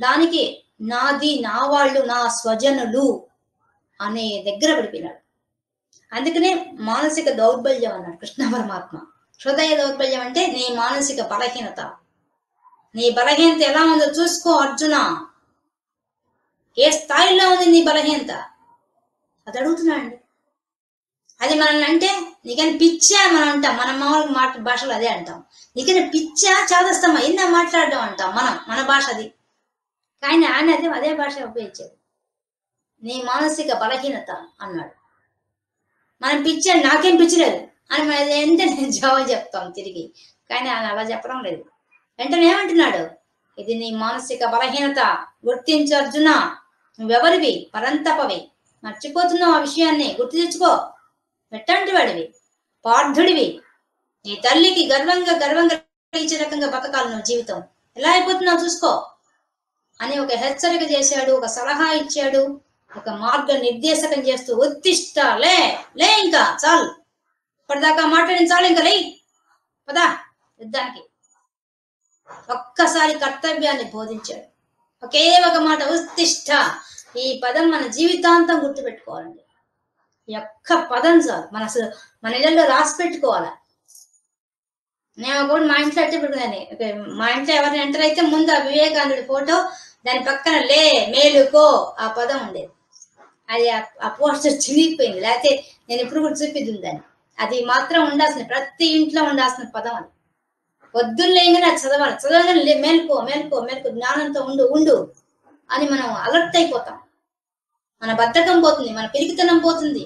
దానికి నాది, నా వాళ్ళు, నా స్వజనులు అనే దగ్గర పడిపోయినాడు. అందుకనే మానసిక దౌర్బల్యం అన్నాడు కృష్ణ పరమాత్మ. హృదయ దౌర్బల్యం అంటే నీ మానసిక బలహీనత. నీ బలహీనత ఎలా ఉందో చూసుకో అర్జున. ఏ స్థాయిలో ఉంది నీ బలహీనత అది అడుగుతున్నాడు. అది మనల్ని అంటే నీకని పిచ్చా మనం అంటాం. మన మామూలు భాషలో అదే అంటాం. నీకని పిచ్చా చాదస్తమా ఎన్న మాట్లాడడం అంటాం మన భాష అది. కానీ ఆయన అదే భాష ఉపయోగించాడు. నీ మానసిక బలహీనత అన్నాడు. మనం పిచ్చా, నాకేం పిచ్చలేదు అని మన వెంటనే జవాబు చెప్తాం తిరిగి. కానీ ఆయన అలా చెప్పడం లేదు. వెంటనే ఏమంటున్నాడు, ఇది నీ మానసిక బలహీనత, గుర్తించు అర్జున. నువ్వెవరివి? పరంతపవి. మర్చిపోతున్నావు ఆ విషయాన్ని, గుర్తు తెచ్చుకో. ఎట్టంటి వాడివి? పార్థుడివి. నీ తల్లికి గర్వంగా ఇచ్చే రకంగా బతకాలి నువ్వు జీవితం. ఎలా అయిపోతున్నావు చూసుకో అని ఒక హెచ్చరిక చేశాడు, ఒక సలహా ఇచ్చాడు, ఒక మార్గ నిర్దేశకం చేస్తూ ఉత్తిష్ట, లే ఇంకా చాలు, ఇప్పటిదాకా మాట్లాడిన చాలు, ఇంకా లే, పదా యుద్ధానికి. ఒక్కసారి కర్తవ్యాన్ని బోధించాడు. ఒకే ఒక మాట, ఉత్తిష్ట. ఈ పదం మన జీవితాంతం గుర్తుపెట్టుకోవాలండి. ఈ ఒక్క పదం చాలు. మన ఇళ్ళల్లో రాసి పెట్టుకోవాలి. నేను కూడా మా ఇంట్లో అట్టే పెట్టుకున్నాను. మా ఇంట్లో ఎవరిని ఎంటర్ అయితే ముందు ఆ వివేకానందుడి ఫోటో, దాని పక్కన మేలుకో ఆ పదం ఉండేది. అది ఆ పోస్టర్ చిరిగిపోయింది, లేకపోతే నేను ఇప్పుడు కూడా చూపిద్దు దాన్ని. అది మాత్రం ఉండాల్సిన, ప్రతి ఇంట్లో ఉండాల్సిన పదం అది. పొద్దున్నేగానే అది చదవగానే మేలుకో జ్ఞానంతో ఉండు అని మనం అలర్ట్ అయిపోతాం. మన బద్ధకం పోతుంది, మన పిరికితనం పోతుంది,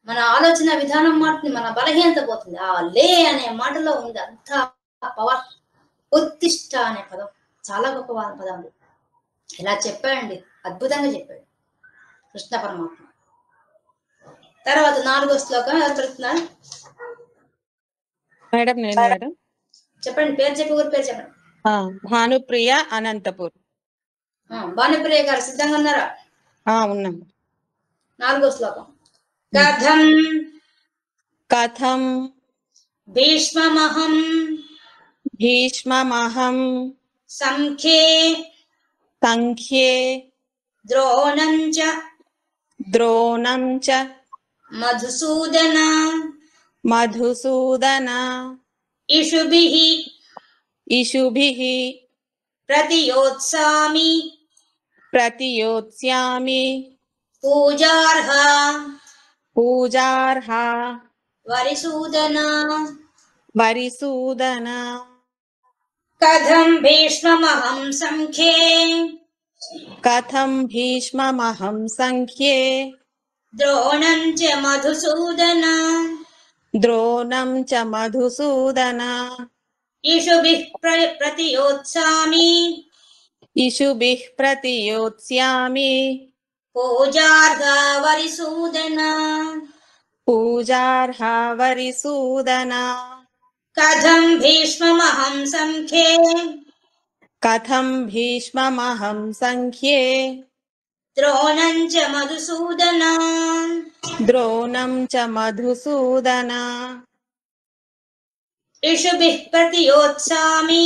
మన ఆలోచన విధానం మారుతుంది, మన బలహీనత పోతుంది. ఆ అనే మాటలో ఉంది అంత పవర్. ఉత్తిష్ట అనే పదం చాలా గొప్ప పదం. ఇలా చెప్పాడండి, అద్భుతంగా చెప్పాడు కృష్ణ పరమాత్మ. తర్వాత 4వ శ్లోకం ఎవరు పెడుతున్నారు? మేడం చెప్పండి. పేరు చెప్పి ఊరి పేరు చెప్పండి. భానుప్రియ, అనంతపూర్. భానుప్రియ గారు సిద్ధంగా ఉన్నారా? ఉన్నాం. 4వ శ్లోకం. కథం భీష్మమహం సంఖ్యే ద్రోణం చ మధుసూదన ఇషుభిః ప్రతియోత్సామి ప్రతియోత్స్యామి పూజార్హ పూజార్హ వరిసూదన వరిసూదన కథం భీష్మమహం సంఖ్యే కథం భీష్మమహం సంఖ్యే ద్రోణం చ మధుసూదన ద్రోణం చ మధుసూదన ఇషుభిః ప్రతియోత్సామి ఇషుభిః ప్రతియోత్స్యామి పూజార్హ వరిసూదన పూజార్హ వరిసూదన కథం భీష్మమహం సంఖ్యే కథం భీష్మమహం సంఖ్యే ద్రోణం చ మధుసూదన ద్రోణం చ మధుసూదన ఇషుభిః ప్రతియోత్సామి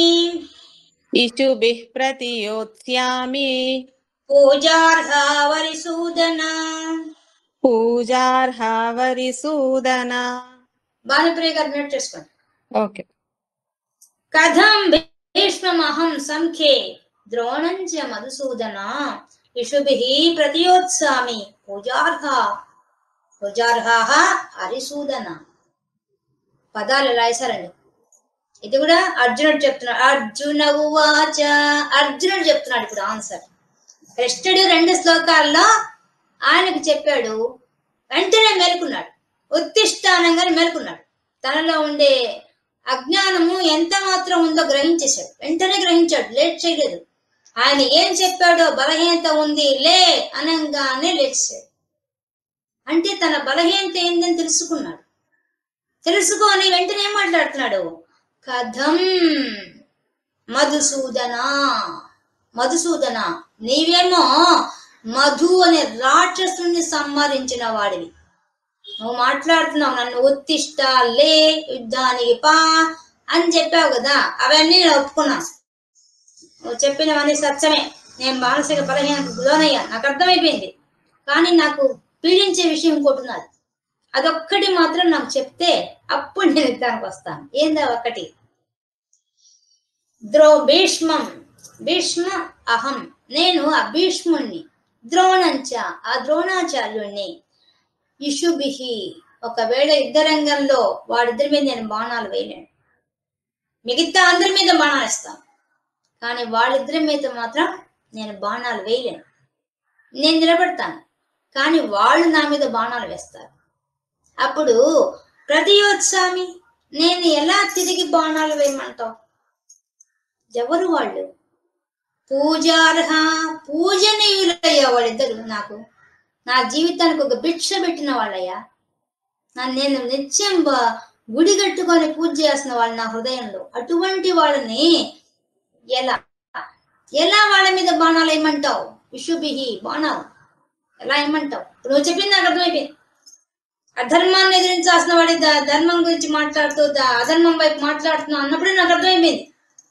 ఇషుభిః ప్రతియోత్స్యామి పూజార్హ వరిసూదన పూజార్హ వరిసూదన భానుప్రియ గారు మ్యూట్ చేసుకోండి. ఓకే. కథం భీష్మమహం సంఖ్యే ద్రోణం చ మధుసూదన ఇషుభిః ప్రతియోత్సామి పూజార్హాః హరిసూదన. పదాలు ఎలా వేశారండి? ఇది కూడా అర్జునుడు చెప్తున్నాడు. అర్జున ఉవాచ, అర్జునుడు చెప్తున్నాడు ఇప్పుడు ఆన్సర్. కృష్ణుడు 2 శ్లోకాల్లో ఆయనకు చెప్పాడు, వెంటనే మేలుకున్నాడు. ఉత్తిష్టానంగానే మేలుకున్నాడు. తనలో ఉండే అజ్ఞానము ఎంత మాత్రం ఉందో గ్రహించేశాడు. వెంటనే గ్రహించాడు, లేట్ చేయలేదు. ఆయన ఏం చెప్పాడో బలహీనత ఉంది లే అనంగానే లేచాడు. అంటే తన బలహీనత ఏందని తెలుసుకున్నాడు. తెలుసుకొని వెంటనే ఏం మాట్లాడుతున్నాడు? కథం మధుసూదన, మధుసూదన నీవేమో మధు అనే రాక్షసుని సంహరించిన వాడివి. నువ్వు మాట్లాడుతున్నావు, నన్ను ఉత్తిష్ట లే యుద్ధానికి పా అని చెప్పావు కదా, అవన్నీ నేను ఒప్పుకున్నాను. నువ్వు చెప్పినవన్నీ సత్యమే. నేను మానసిక బలహీనతకు లోనయ్యా, నాకు అర్థమైపోయింది. కానీ నాకు పీడించే విషయం ఇంకోటి ఉన్నది. అదొక్కటి మాత్రం నాకు చెప్తే అప్పుడు నేను యుద్ధానికి వస్తాను. ఏందా ఒక్కటి? భీష్మ అహం, నేను ఆ భీష్ముణ్ణి, ద్రోణంచ ఆ ద్రోణాచార్యుణ్ణి, ఇషుభిః ఒకవేళ యుద్ధరంగంలో వాడిద్దరి మీద నేను బాణాలు వేయలేను. మిగతా అందరి మీద బాణాలు వేస్తాను, కానీ వాళ్ళిద్దరి మీద మాత్రం నేను బాణాలు వేయలేను. నేను నిలబడతాను, కానీ వాళ్ళు నా మీద బాణాలు వేస్తారు. అప్పుడు ప్రతియోత్సామి, నేను ఎలా తిరిగి బాణాలు వేయమంటావు? ఎవరు వాళ్ళు? పూజార్హ, పూజనీయులయ్యా వాళ్ళిద్దరు. నాకు నా జీవితానికి ఒక భిక్ష పెట్టిన వాళ్ళయ్యా. నేను నిత్యం గుడి కట్టుకొని పూజ చేసిన వాళ్ళు నా హృదయంలో. అటువంటి వాళ్ళని ఎలా ఎలా వాళ్ళ మీద బాణాలు ఏమంటావు? ఇషుభిః బాణాలు ఎలా ఏమంటావు? నువ్వు చెప్పింది నాకు అర్థమైపోయింది. అధర్మాన్ని ఎదిరించాల్సిన వాడి ధర్మం గురించి మాట్లాడుతూ అధర్మం వైపు మాట్లాడుతున్నా అన్నప్పుడే నాకు అర్థమైపోయింది.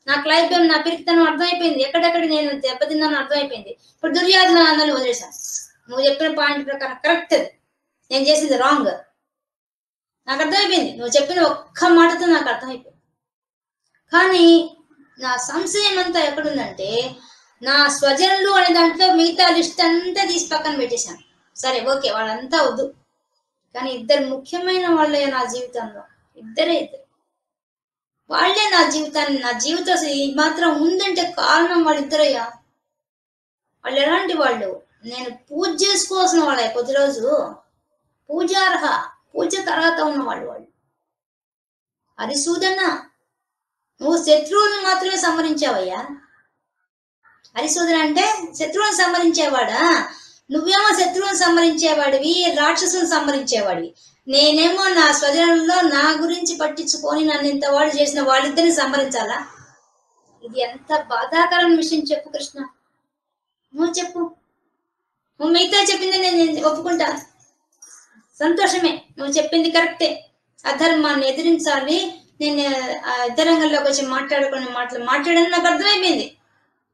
నా క్లైబ్యం, నా పిరికితనం అర్థమైపోయింది. ఎక్కడెక్కడ నేను దెబ్బతిన్నాను అర్థమైపోయింది. ఇప్పుడు దుర్యోధన అందరిని వదిలేశాను. నువ్వు చెప్పిన పాయింట్ ప్రకారం కరెక్ట్, నేను చేసింది రాంగ్. నాకు అర్థమైపోయింది. నువ్వు చెప్పిన ఒక్క మాటతో నాకు అర్థమైపోయింది. కానీ నా సంశయం అంతా ఎక్కడుందంటే, నా స్వజనులు అనే దాంట్లో మిగతా లిస్ట్ అంతా తీసి పక్కన పెట్టేశాను. సరే ఓకే, వాళ్ళంతా వద్దు, కానీ 2 ముఖ్యమైన వాళ్ళే నా జీవితంలో. ఇద్దరే వాళ్ళే నా జీవితాన్ని, నా జీవితం అసలు ఈ మాత్రం ఉందంటే కారణం వాళ్ళిద్దరయ్యా. వాళ్ళు ఎలాంటి వాళ్ళు? నేను పూజ చేసుకోవాల్సిన వాళ్ళే. కొద్ది రోజు పూజార్హ, పూజ తర్వాత ఉన్న వాళ్ళు. హరిసూదన, నువ్వు శత్రువులను మాత్రమే సంహరించావయ్యా. హరిసూదన అంటే శత్రువులను సంహరించేవాడా? నువ్వేమో శత్రువులను సంహరించేవాడివి, రాక్షసులను సంహరించేవాడివి. నేనేమో నా స్వజనుల్లో నా గురించి పట్టించుకొని నన్ను ఇంత వాడు చేసిన వాళ్ళిద్దరిని సంహరించాలా? ఇది ఎంత బాధాకరమైన విషయం చెప్పు కృష్ణ. నువ్వు చెప్పు. నువ్వు మిగతా చెప్పింది నేను ఒప్పుకుంటా, సంతోషమే. నువ్వు చెప్పింది కరెక్టే. అధర్మాన్ని ఎదిరించాలి. నేను యుద్ధరంగంలోకి వచ్చి మాట్లాడాను, నాకు అర్థమైపోయింది.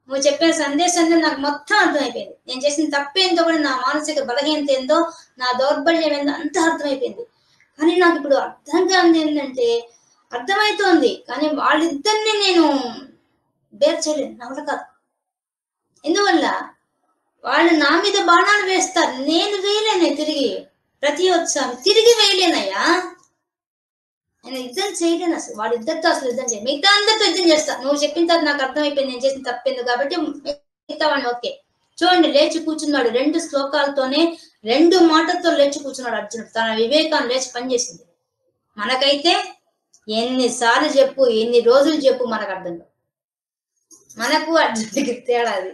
నువ్వు చెప్పిన సందేశంలో నాకు మొత్తం అర్థమైపోయింది. నేను చేసిన తప్పేందో కూడా, నా మానసిక బలహీనత ఏందో, నా దౌర్బల్యం ఏందో అంతా అర్థమైపోయింది. కానీ నాకు ఇప్పుడు అర్థం కానిది ఏంటంటే, అర్థమవుతోంది కానీ వాళ్ళిద్దరిని నేను బేర్ చేయలేను, నా వల్ల కాదు. ఎందువల్ల వాళ్ళు నా మీద బాణాలు వేస్తారు, నేను వేయలేనే తిరిగి. ప్రతి ఉత్సవం తిరిగి వేయలేనయ్యా, నేను యుద్ధం చేయలేను. అసలు వాళ్ళిద్దరితో అసలు యుద్ధం చేయను, మిగతా అందరితో యుద్ధం చేస్తా. నువ్వు చెప్పిన తర్వాత నాకు అర్థమైపోయింది నేను చేసిన తప్పింది కాబట్టి మిగతా వాడిని ఓకే. చూడండి, లేచి కూర్చున్నాడు. 2 శ్లోకాలతోనే 2 మాటలతో లేచి కూర్చున్నాడు అర్జునుడు. తన వివేకాన్ని లేచి పనిచేసింది. మనకైతే ఎన్నిసార్లు చెప్పు, ఎన్ని రోజులు చెప్పు, మనకు అర్థం కాదు. మనకు అర్జునుడికి తేడా అది.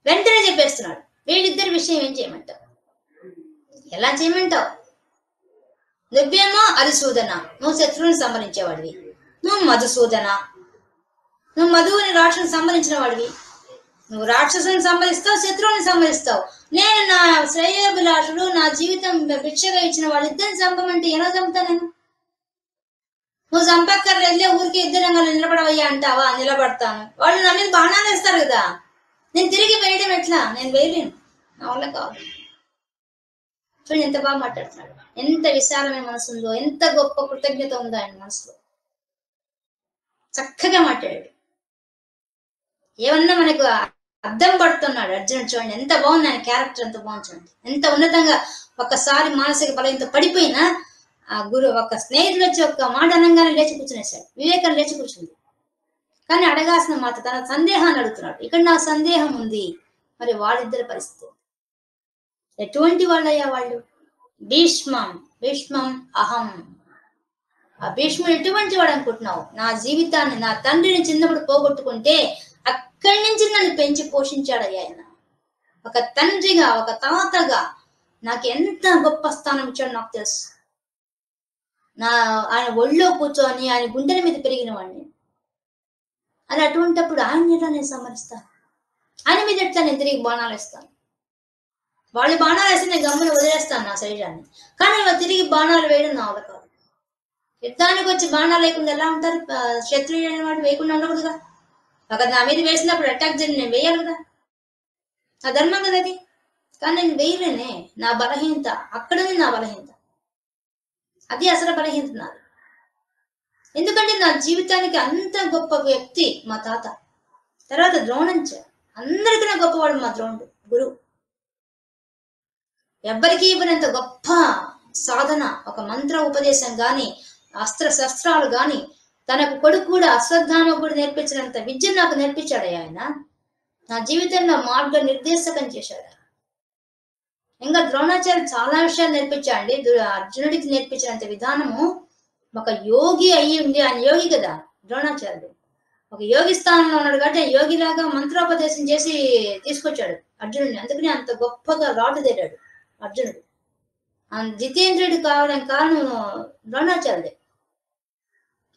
వెంటనే చెప్పేస్తున్నాడు. వీళ్ళిద్దరి విషయం ఏం చేయమంటావు, ఎలా చేయమంటావు? నువ్వేమో అరిసూదన, నువ్వు శత్రువుని సంహరించేవాడివి. నువ్వు మధుసూదన, నువ్వు మధువుని రాక్షసుని సంహరించిన వాడివి. నువ్వు రాక్షసుని సంహరిస్తావు, శత్రువుని సంహరిస్తావు. నేను నా శ్రేయోభిలాషుడు, నా జీవితం భిక్షగా ఇచ్చిన వాళ్ళిద్దరిని చంపమంటే ఎలా చంపుతా నేను? నువ్వు చంపక్కర్లేదులే, ఊరికి ఇద్దరు నిలబడవయ్యా అంటావా? నిలబడతాను. వాళ్ళు నా మీద బాణాలు వేస్తారు కదా, నేను తిరిగి వేయడం ఎట్లా? నేను వేయలేను, నా వల్ల కాదు. చూడండి ఎంత బాగా మాట్లాడుతున్నాడు, ఎంత విశాలమైన మనసు ఉందో, ఎంత గొప్ప కృతజ్ఞత ఉందో ఆయన మనసులో. చక్కగా మాట్లాడాడు, ఏమన్నా మనకు అర్థం పడుతున్నాడు అర్జునుడు. చూడండి ఎంత బాగుంది ఆయన క్యారెక్టర్, ఎంత బాగుంది చూడండి, ఎంత ఉన్నతంగా. ఒక్కసారి మానసిక బలంతో పడిపోయినా ఆ ఒక స్నేహితుడు వచ్చి ఒక్క మాట అనగానే లేచి కూర్చునేశాడు. వివేకం లేచి కూర్చుంది. కానీ అడగాల్సిన మాట, తన సందేహాన్ని అడుగుతున్నాడు. ఇక్కడ నా సందేహం ఉంది, మరి వాళ్ళిద్దరి పరిస్థితి ఎటువంటి వాళ్ళయ్యా వాళ్ళు? భీష్మం అహం. ఆ భీష్ముడు ఎటువంటి వాడు అనుకుంటున్నావు? నా జీవితాన్ని, నా తండ్రిని చిన్నప్పుడు పోగొట్టుకుంటే అక్కడి నుంచి నన్ను పెంచి పోషించాడయ్యా ఆయన. ఒక తండ్రిగా, ఒక తాతగా నాకు ఎంత గొప్ప స్థానం ఇచ్చాడు నాకు తెలుసు. ఆయన ఒళ్ళో కూర్చొని ఆయన గుండెల మీద పెరిగిన వాడిని. అది అటువంటిప్పుడు ఆయన ఎట్లా నేను సమరిస్తాను? ఆయన మీద ఎట్లా నేను తిరిగి బాణాలు వేస్తాను? వాళ్ళు బాణాలు వేస్తే నేను గమ్మున వదిలేస్తాను నా శరీరాన్ని, కానీ తిరిగి బాణాలు వేయడం నా వల్ల కాదు. యుద్ధానికి వచ్చి బాణాలు లేకుండా ఎలా ఉంటారు? శత్రువు అయిన వాడు వేయకుండా ఉండకూడదుగా. ఒక నా మీద వేసినప్పుడు అటాక్ చేయండి, నేను వేయాలి కదా, నా ధర్మం కదా అది. కానీ నేను వేయలేనే, నా బలహీనత అక్కడనే, నా బలహీనత అది అసలు బలహీనత నాది. ఎందుకంటే నా జీవితానికి అంత గొప్ప వ్యక్తి మా తాత, తర్వాత ద్రోణాచార్యుడు, అందరికన్నా గొప్పవాడు మా ద్రోణుడు, గురువు. ఎవ్వరికీ ఇవ్వనంత గొప్ప సాధన, ఒక మంత్ర ఉపదేశం గాని, అస్త్ర శస్త్రాలు గాని, తనకు కొడుకు కూడా అశ్వత్థామ కూడా నేర్పించినంత విద్య నాకు నేర్పించాడు ఆయన. నా జీవితంలో మార్గ నిర్దేశకం చేశాడు. ఇంకా ద్రోణాచార్యుడు చాలా విషయాలు నేర్పించాడండి. అర్జునుడికి నేర్పించినంత విధానము. ఒక యోగి అయ్యి ఉంది, ఆయన యోగి కదా ద్రోణాచార్యుడు, ఒక యోగి స్థానంలో ఉన్నాడు కాబట్టి యోగిలాగా మంత్రోపదేశం చేసి తీసుకొచ్చాడు అర్జునుడిని. అందుకని అంత గొప్పగా రాటు తేడాడు అర్జునుడు. జితేంద్రుడు కావడానికి కారణం ద్రోణాచార్యుడే.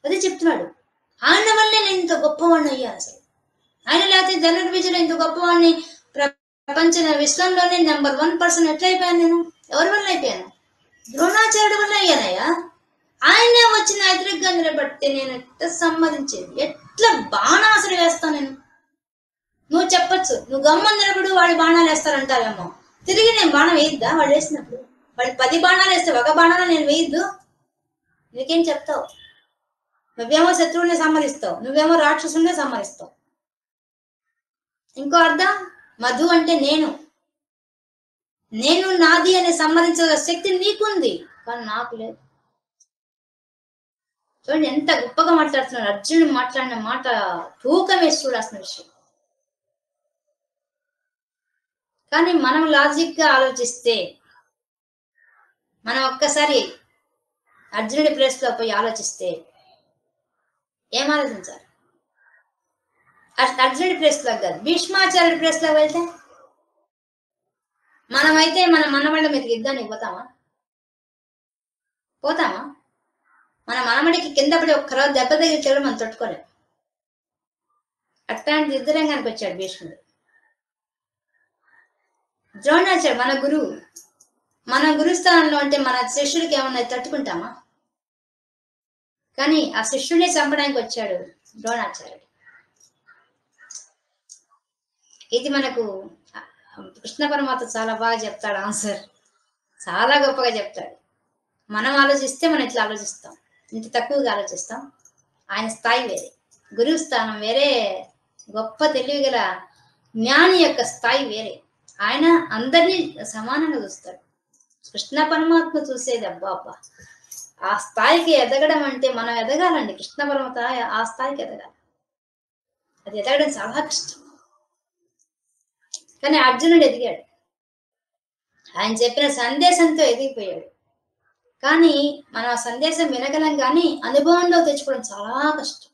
అదే చెప్తున్నాడు, ఆయన వల్లే నేను ఇంత గొప్పవాడిని అయ్యాను. అసలు ఆయన లేకపోతే ధనుర్విజయుడు ఇంత గొప్పవాడిని, ప్రపంచ విశ్వంలోనే నెంబర్ 1% ఎట్లా అయిపోయాను నేను? ఎవరి వల్ల అయిపోయాను? ద్రోణాచార్యుడు వల్ల అయ్యానయ్యా. ఆయనే వచ్చి నా ఎదురుగా నిలబడితే నేను ఎట్లా సమ్మతించేది? ఎట్లా బాణాసలు వేస్తాను నేను? నువ్వు చెప్పచ్చు, నువ్వు గమ్మ నిలబడు, వాడు బాణాలు వేస్తారంటావేమో. తిరిగి నేను బాణం వేయద్దా? వాళ్ళు వేసినప్పుడు వాళ్ళు 10 బాణాలు వేస్తే ఒక బాణాలు నేను వేయద్దు? నీకేం చెప్తావు? నువ్వేమో శత్రువుని సంహరిస్తావు, నువ్వేమో రాక్షసునే సంహరిస్తావు. ఇంకో అర్థం, మధు అంటే నేను నాది అనే సంహరించగల శక్తి నీకుంది, కానీ నాకు లేదు. చూడండి ఎంత గొప్పగా మాట్లాడుతున్నాడు అర్జునుడు. మాట్లాడిన మాట తూకం వేసి చూడాల్సిన విషయం. కానీ మనం లాజిక్ గా ఆలోచిస్తే, మనం ఒక్కసారి అర్జునుడి ప్లేస్ లో పోయి ఆలోచిస్తే ఏం ఆలోచించాలి? అర్జునుడి ప్లేస్ లో కాదు, భీష్మాచార్యుడి ప్లేస్ లో వెళ్తే మనమైతే మన మనవళ్ళ మీదకి యుద్ధానికి పోతామా? మన మనమడికి కింద పడి ఒక్కరోజు దెబ్బ తగిలించాడు, మనం తట్టుకోలేం. అట్లాంటి యుద్ధరంగానికి వచ్చాడు భీష్ముడు. ద్రోణాచార్యుడు మన గురువు, మన గురుస్థానంలో అంటే మన శిష్యుడికి ఏమన్నా తట్టుకుంటామా? కానీ ఆ శిష్యుడిని చంపడానికి వచ్చాడు ద్రోణాచార్యుడు. ఇది మనకు కృష్ణ పరమాత్మ చాలా బాగా చెప్తాడు ఆన్సర్, చాలా గొప్పగా చెప్తాడు. మనం ఆలోచిస్తే మనం ఇట్లా ఆలోచిస్తాం, ఇంత తక్కువగా ఆలోచిస్తాం. ఆయన స్థాయి వేరే, గురువు స్థానం వేరే. గొప్ప తెలివి గల జ్ఞాని యొక్క స్థాయి వేరే. ఆయన అందరినీ సమానంగా చూస్తాడు. కృష్ణ పరమాత్మ చూసేది అబ్బా అబ్బా, ఆ స్థాయికి ఎదగడం అంటే మనం ఎదగాలండి. కృష్ణ పరమాత్మ ఆ స్థాయికి ఎదగాలి. అది ఎదగడం చాలా కష్టం. కానీ అర్జునుడు ఎదిగాడు. ఆయన చెప్పిన సందేశంతో ఎదిగిపోయాడు. కానీ మనం ఆ సందేశం వినగలం, కానీ అనుభవంలో తెచ్చుకోవడం చాలా కష్టం.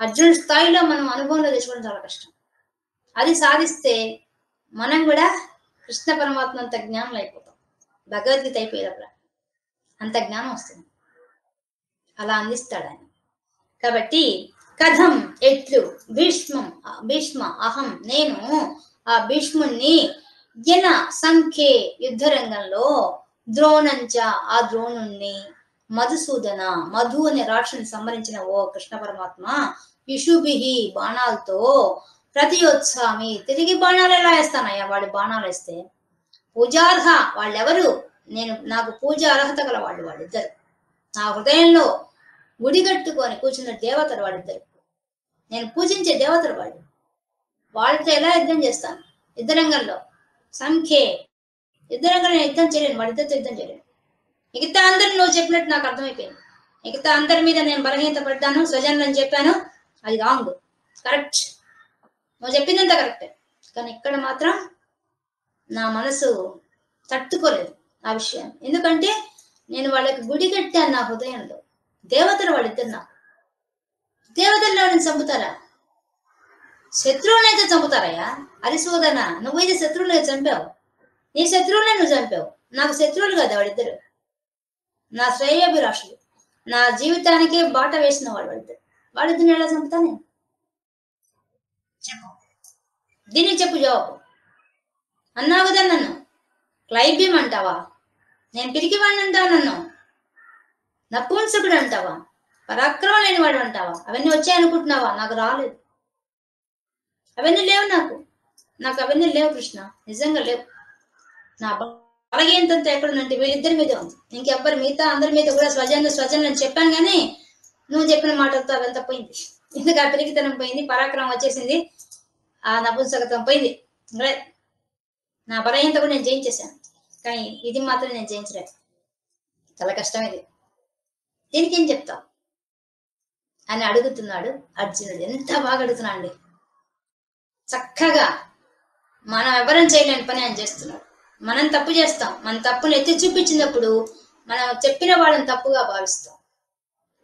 అర్జునుడి స్థాయిలో మనం అనుభవంలో తెచ్చుకోవడం చాలా కష్టం. అది సాధిస్తే మనం కూడా కృష్ణ పరమాత్మ అంత జ్ఞానం అయిపోతాం. భగవద్గీత అయిపోయేటప్పుడు అంత జ్ఞానం వస్తుంది. అలా అందిస్తాడు ఆయన. కాబట్టి కథం ఎట్లు భీష్మ అహం నేను ఆ భీష్ముణ్ణి జన సంఖ్యే యుద్ధరంగంలో ద్రోణంచ ఆ ద్రోణుణ్ణి మధుసూదన మధు అనే రాక్షసుని సంహరించిన ఓ కృష్ణ పరమాత్మ ఇషుభిహి బాణాలతో ప్రతియోత్సామి తిరిగి బాణాలు ఎలా వేస్తానయ్యా? వాడు బాణాలు వేస్తే పూజార్హ వాళ్ళెవరు? నాకు పూజ అర్హత గల వాళ్ళిద్దరు. నా హృదయంలో గుడి కట్టుకొని కూర్చున్న దేవతలు వాళ్ళిద్దరు. నేను పూజించే దేవతలు వాళ్ళతో ఎలా యుద్ధం చేస్తాను? యుద్ధరంగంలో సంఖ్యే యుద్ధరంగంలో నేను యుద్ధం చేయలేను, వాళ్ళిద్దరితో యుద్ధం చేయలేను. మిగతా అందరు నువ్వు చెప్పినట్టు నాకు అర్థమైపోయింది. మిగతా అందరి మీద నేను బలహీనత పడ్డాను, స్వజనులని చెప్పాను, అది రాంగ్. కరెక్ట్, నువ్వు చెప్పిందంతా కరెక్టే. కానీ ఇక్కడ మాత్రం నా మనసు తట్టుకోలేదు ఆ విషయం. ఎందుకంటే నేను వాళ్ళకి గుడి కట్టాను నా హృదయంలో. దేవతలు వాళ్ళిద్దరు. నాకు దేవతల్లో వాళ్ళని చంపుతారా? శత్రువులనైతే చంపుతారయ్యా. హరిశోధన, నువ్వైతే శత్రువులనే చంపావు. నీ శత్రువులనే నువ్వు చంపావు. నాకు శత్రువులు కదా వాళ్ళిద్దరు. నా శ్రేయోభిలాషులు, నా జీవితానికే బాట వేసిన వాళ్ళిద్దరిని ఎలా చంపుతా నేను? చెప్పు, దీనికి చెప్పు జవాబు. అన్నావు కదా నన్ను క్లైబ్యం అంటావా? నేను పిరికివాడిని అంటావా? నన్ను నపుంసకుడు అంటావా? పరాక్రమం లేనివాడు అంటావా? అవన్నీ వచ్చాయనుకుంటున్నావా? నాకు రాలేదు, అవన్నీ లేవు. నాకు అవన్నీ లేవు కృష్ణ, నిజంగా లేవు. నా బలహీనతంతో ఎక్కడుందంటే వీళ్ళిద్దరి మీద ఉంది. ఇంకెవ్వరి మిగతా అందరి మీద కూడా స్వజనులు అని చెప్పాను, కానీ నువ్వు చెప్పిన మాటలతో అవంతా పోయింది. ఎందుకు ఆ పిరికితనం పోయింది, పరాక్రమం వచ్చేసింది, ఆ నపుంసకత్వం పోయింది. నా బలహీనత కూడా నేను జయించేశాను, కానీ ఇది మాత్రం నేను జయించలేదు. చాలా కష్టం ఇది. దీనికి ఏం చెప్తావు అని అడుగుతున్నాడు అర్జునుడు. ఎంత బాగా అడుగుతున్నా అండి. చక్కగా మనం ఎవరం చేయలేని పని ఆయన చేస్తున్నాడు. మనం తప్పు చేస్తాం, మన తప్పును ఎత్తి చూపించినప్పుడు మనం చెప్పిన వాళ్ళని తప్పుగా భావిస్తాం.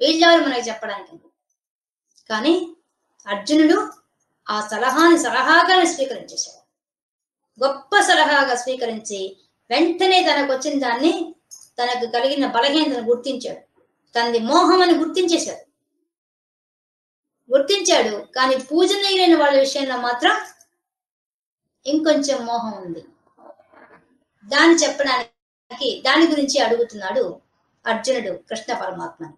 వీళ్ళెవరు మనకి చెప్పడానికి? కానీ అర్జునుడు ఆ సలహాగా స్వీకరించేశాడు. గొప్ప సలహాగా స్వీకరించి వెంటనే తనకు వచ్చిన దాన్ని, తనకు కలిగిన బలహీనతను గుర్తించాడు. తనది మోహం అని గుర్తించాడు. కానీ పూజనీయులైన వాళ్ళ విషయంలో మాత్రం ఇంకొంచెం మోహం ఉంది. దాన్ని చెప్పడానికి, దాని గురించి అడుగుతున్నాడు అర్జునుడు కృష్ణ పరమాత్మని.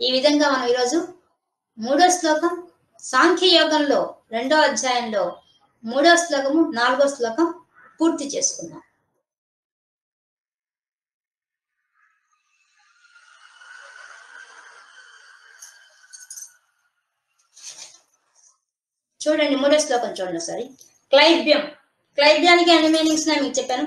ఈ విధంగా మనం ఈరోజు 3వ శ్లోకం సాంఖ్యయోగంలో 2వ అధ్యాయంలో 3వ శ్లోకము 4వ శ్లోకం పూర్తి చేసుకున్నాం. చూడండి 3వ శ్లోకం చూడండి ఒకసారి. క్లైబ్యానికి అన్ని మీనింగ్స్ మీకు చెప్పాను.